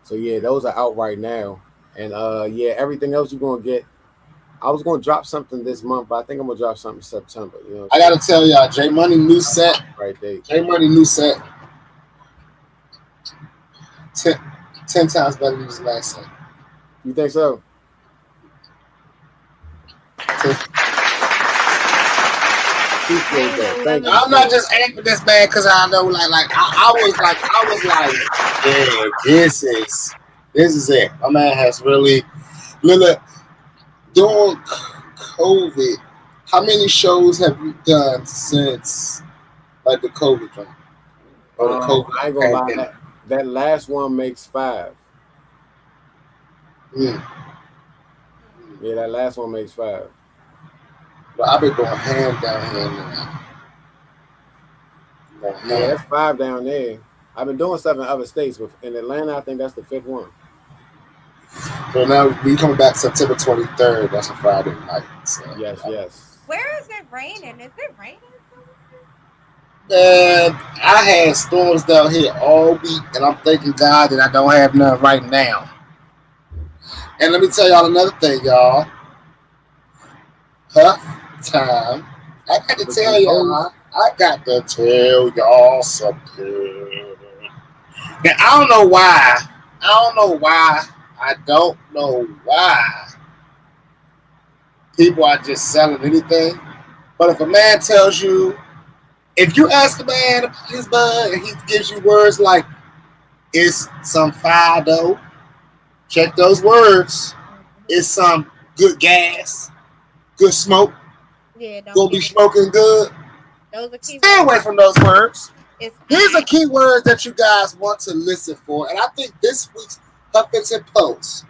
So yeah, those are out right now. And yeah, everything else you're gonna get. I was gonna drop something this month, but I think I'm gonna drop something in September. You know what I I'm saying? gotta tell y'all, J Money new set. Right date. J Money new set. 10, 10 times better than his last set. You think so? 10. Appreciate that. Thank you. I'm not just angry with this man because I know I was like, yeah, this is it. My man has really during COVID. How many shows have you done since like the COVID thing or the COVID I ain't gonna lie. pandemic? That last one makes 5. Mm. Yeah, that last one makes 5. But I've been going ham down here now. Going Yeah, ham. that's 5 down there. I've been doing stuff in other states, but in Atlanta, I think that's the 5th one. So now we coming back September 23rd. That's a Friday night. So, Yes, yes. Where is it raining? Is it raining? man, I had storms down here all week, and I'm thanking God that I don't have none right now. And let me tell y'all another thing, y'all. Huff time. I got to tell y'all. I got to tell y'all something. Now I don't know why. I don't know why. I don't know why people are just selling anything. But if a man tells you, if you ask a man about his bud and he gives you words like it's some Fido, check those words. It's some good gas, good smoke, Yeah, don't gonna give be it. smoking good. Those are key Stay words. away from those words. It's Here's a key word that you guys want to listen for, and I think this week's Huffington Post,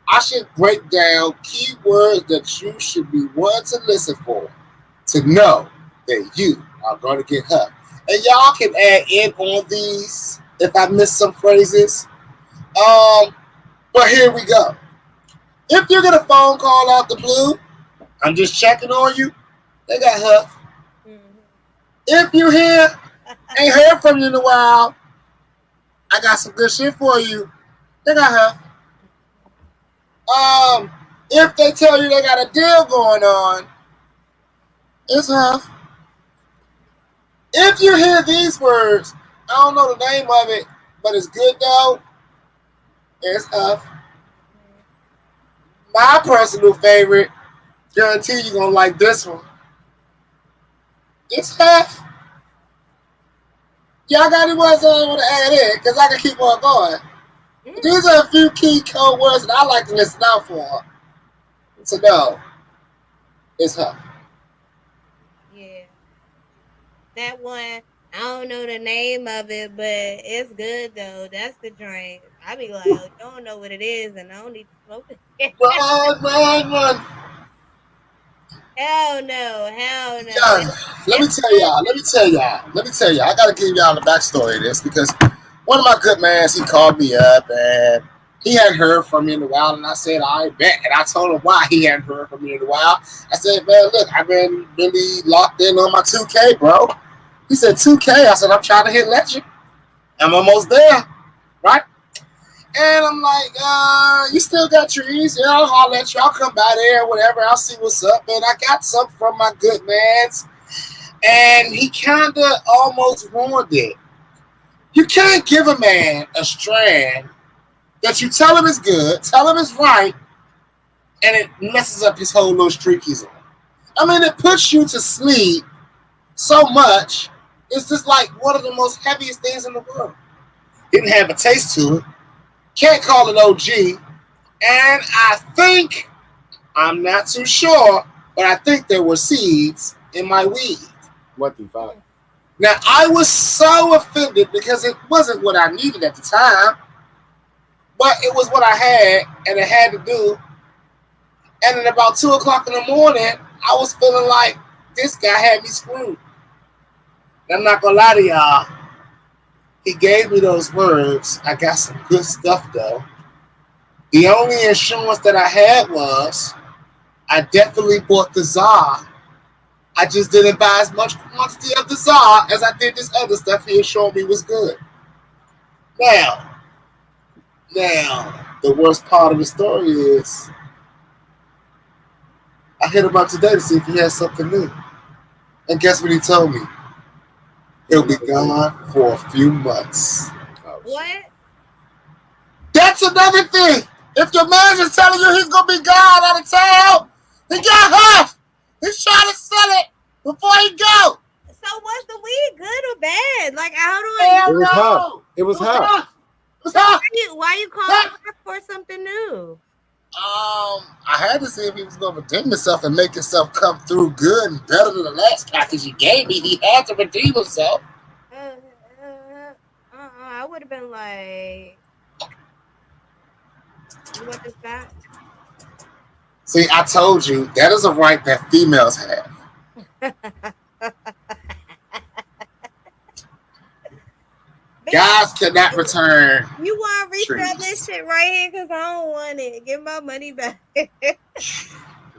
I should break down key words that you should be wanting to listen for to know that you are going to get huffed. And y'all can add in on these if I miss some phrases. But here we go. If you get a phone call out the blue, I'm just checking on you. They got huffed. If you hear, ain't heard from you in a while, I got some good shit for you. They got huffed. If they tell you they got a deal going on, it's huff. If you hear these words, I don't know the name of it, but it's good though, it's huff. My personal favorite, guarantee you're gonna like this one. It's huff. Y'all got any words I want to add in? Because I can keep on going. These are a few key code words that I like to listen out for. So no, it's huff. Yeah. That one, I don't know the name of it, but it's good though. That's the drink. I be like, oh, you don't know what it is, and I don't need to smoke it. Run. Hell no, hell no. Yeah, let me It's tell good. y'all. I gotta give y'all the backstory of this because one of my good mans, he called me up and he hadn't heard from me in a while, and I said, I bet. And I told him why he hadn't heard from me in a while. I said, man, look, I've been really locked in on my 2K, bro. He said, 2K. I said, I'm trying to hit legend. I'm almost there, right? And I'm like, you still got trees? Yeah, I'll holler at you. I'll come by there, whatever. I'll see what's up. And I got something from my good mans. And he kind of almost ruined it. You can't give a man a strand that you tell him is good, tell him is right, and it messes up his whole little streak he's on. I mean, it puts you to sleep so much. It's just like one of the most heaviest things in the world. Didn't have a taste to it. Can't call it OG. And I think, I'm not too sure, but I think there were seeds in my weed. What the fuck? Now I was so offended because it wasn't what I needed at the time, but it was what I had and it had to do. And at about 2 o'clock in the morning, I was feeling like this guy had me screwed. And I'm not gonna lie to y'all. He gave me those words. I got some good stuff though. The only insurance that I had was I definitely bought the Czar. I just didn't buy as much quantity of the Czar as I did this other stuff he assured me was good. Now, the worst part of the story is I hit him up today to see if he has something new. And guess what he told me? He'll be gone for a few months. Oh, shit. What? That's another thing. If your manager's telling you he's gonna be gone out of town, he got half. He's trying to sell it before he go. So was the weed good or bad? Like, how do I? Hell It was hot. no. It was hot. It was hot. Why you calling back for something new? I had to see if he was gonna redeem himself and make himself come through good and better than the last package he gave me. He had to redeem himself. I would have been like, you want this back? See, I told you that is a right that females have. Guys cannot return. You want to resell trees. this shit right here because I don't want it. Give my money back.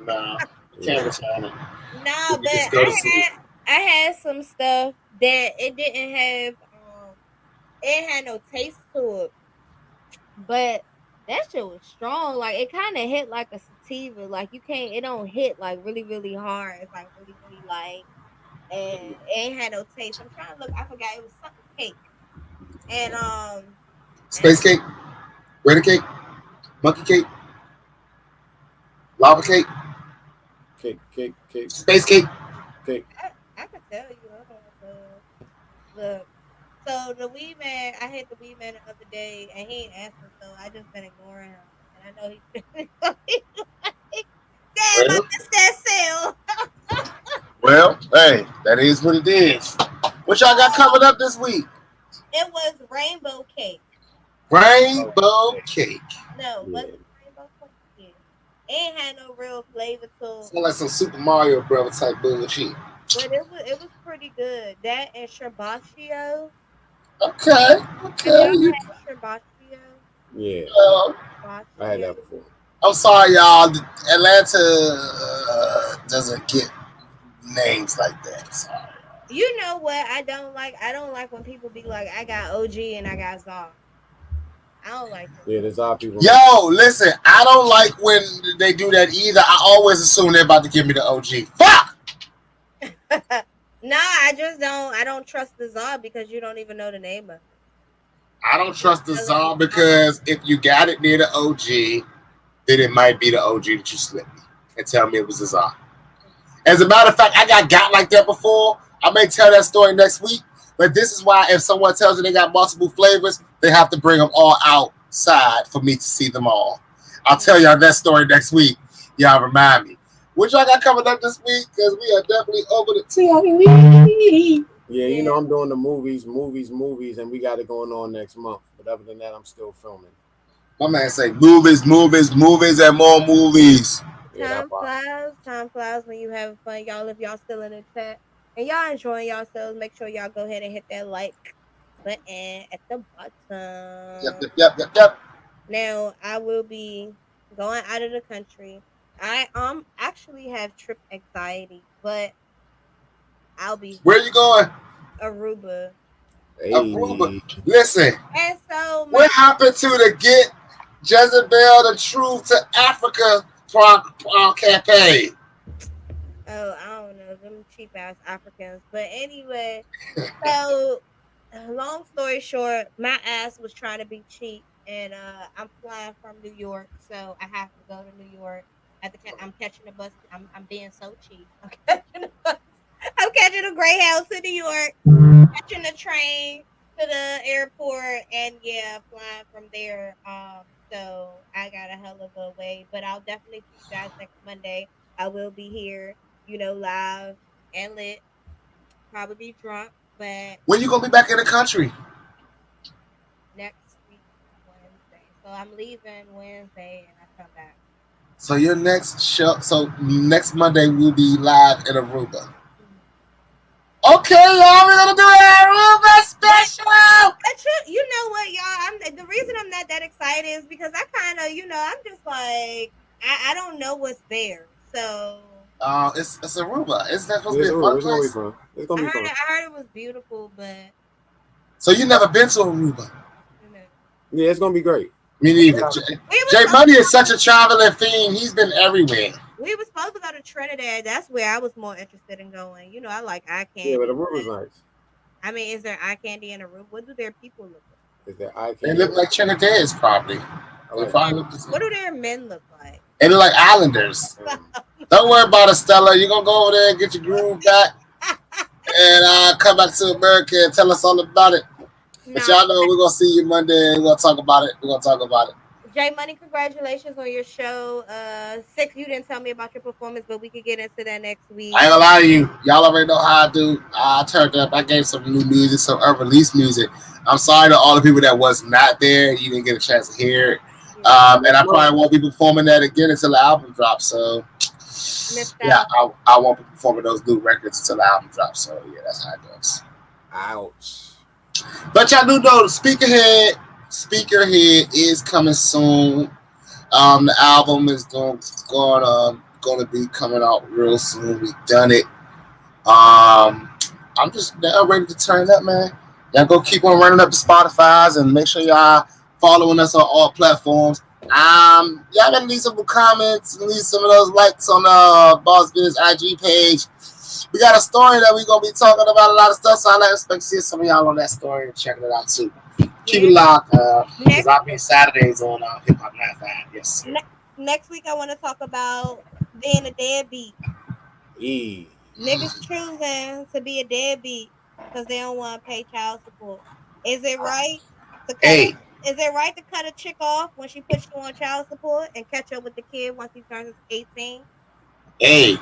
No, can't return it. Nah, You but just go to sleep. I had some stuff that it didn't have. It had no taste to it, but that shit was strong. Like it kind of hit like a sativa. Like you can't. It don't hit like really really hard. It's like really really light, and it ain't had no taste. I'm trying to look. I forgot it was something cake, and Space cake, wedding cake, monkey cake, lava cake, Cake. space cake. I could tell you. Look. So the weed man, I hit the weed man the other day, and he ain't answering, so I just been ignoring him. And I know he's damn, I missed that sale. Well, hey, that is what it is. What y'all got coming up this week? It was rainbow cake. Rainbow cake. No, Yeah. wasn't rainbow cake. Yeah. It ain't had no real flavor to it, Sound like some Super Mario Brothers type bullshit. but it was pretty good. That and Shabashio. Okay, Have y'all okay. had Shabashio? Yeah. I had that before. I'm sorry, y'all. Atlanta doesn't get names like that. Sorry. You know what I don't like? I don't like when people be like, I got OG and I got Zar. I don't like that. Yeah, there's our people. Yo, listen, I don't like when they do that either. I always assume they're about to give me the OG. Fuck! Nah, I just don't. I don't trust the Zar because you don't even know the name of it. I don't trust the Czar because if you got it near the OG, then it might be the OG that you slipped me and tell me it was the Czar. As a matter of fact, I got like that before. I may tell that story next week, but this is why if someone tells you they got multiple flavors, they have to bring them all outside for me to see them all. I'll tell y'all that story next week. Y'all remind me. What y'all got coming up this week? Because we are definitely over the TV. Yeah, you know I'm doing the movies, and we got it going on next month. But other than that, I'm still filming. My man say movies, and more movies. Yeah, Time flies when you having fun, y'all. If y'all still in the chat and y'all enjoying yourselves, make sure y'all go ahead and hit that like button at the bottom. Yep. Now I will be going out of the country. I actually have trip anxiety, but I'll be Where you going? Aruba. Hey. Aruba. Listen, And so what happened to the Get Jezebel the Truth to Africa campaign? oh, I don't know, them cheap ass Africans. But anyway, so long story short, my ass was trying to be cheap, and I'm flying from New York, so I have to go to New York. I'm catching a bus. I'm being so cheap. I'm catching a bus. I'm catching a Greyhound to New York, catching a train to the airport, and yeah, flying from there. So I got a hell of a way, but I'll definitely see you guys next Monday. I will be here, live and lit. Probably be drunk. But When you gonna be back in the country? next week, Wednesday. So I'm leaving Wednesday and I come back. So your next show, so next Monday we'll be live in Aruba. Mhm. Okay, y'all, we're gonna do an Aruba special. You know what, y'all? The reason I'm not that excited is because I kind of, I'm just like I don't know what's there. So It's Aruba. Isn't that supposed to It's be a fun gonna be place? fun. It's gonna be fun. I heard it was beautiful, but So you never been to Aruba? you know, Yeah, it's gonna be great. Me we neither. was we was J supposed Money is such a traveling fiend. He's been everywhere. we was supposed to go to Trinidad. That's where I was more interested in going. I like eye Yeah, but the candy, room but is nice. I mean, is there eye candy in a room? What do their people look like? Is that eye They candy? look like Trinidad's probably. I They like probably look the What same. do their men look like? They look like Islanders. Don't worry about it, Stella. You're gonna go over there and get your groove back and come back to America and tell us all about it. But No, y'all know we're gonna see you Monday and we're gonna talk about it. We're gonna talk about it. J Money, congratulations on your show. Six, you didn't tell me about your performance, but we could get into that next I week. ain't gonna lie to you. Y'all already know how I do. I turned up. I gave some new music, some unreleased music. I'm sorry to all the people that was not there. You didn't get a chance to hear it. Yeah, And I probably won't be performing that again until the album drops. So, missed yeah, out. I won't be performing those new records until the album drops. So, yeah, that's how it goes. ouch. But y'all do know the Speakerhead is coming soon. The album is going to be coming out real soon. We've done it. I'm just now ready to turn up, man. Y'all go keep on running up the Spotify's and make sure y'all following us on all platforms. Y'all gotta leave some comments and leave some of those likes on the Boss Biz IG page. We got a story that we're gonna be talking about a lot of stuff, so I expect to see some of y'all on that story and checking it out too. Keep it locked, because Next I'll be Saturdays on Hip Hop 95. Yes, sir. next week, I want to talk about being a deadbeat. E. Niggas choosing to be a deadbeat because they don't want to pay child support. Is it right to cut a Hey, Is it right to cut a chick off when she puts you on child support and catch up with the kid once he turns 18? hey,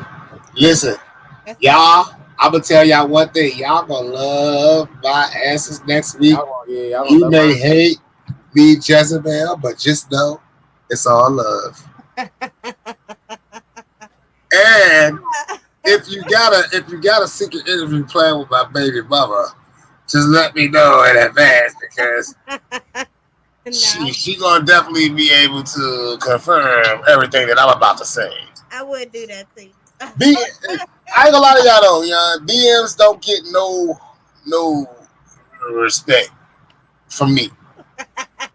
listen. That's my Y'all, I'm gonna tell y'all one thing. Y'all gonna love my answers next week. Y'all gonna You love may mine. hate me, Jezabel, but just know it's all love. And if you got a secret interview plan with my baby mama, just let me know in advance because no, she gonna definitely be able to confirm everything that I'm about to say. I would do that to you. B, I ain't gonna lie to y'all though, DMs don't get no respect from me.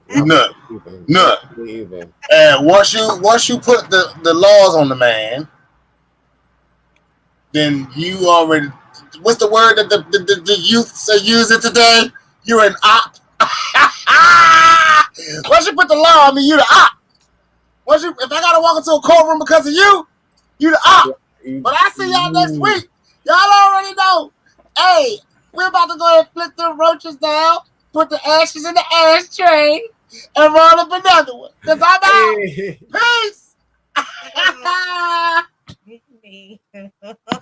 None. None. Even. And once you put the laws on the man, then you already what's the word that the youth are using today? You're an op. Once you put the law on me, you the op. If I gotta walk into a courtroom because of you, you the op. But I see y'all next week. Y'all already know. Hey, we're about to go ahead and flip the roaches down, put the ashes in the ashtray, and roll up another one. Cause I'm out. Hey. Peace. Me.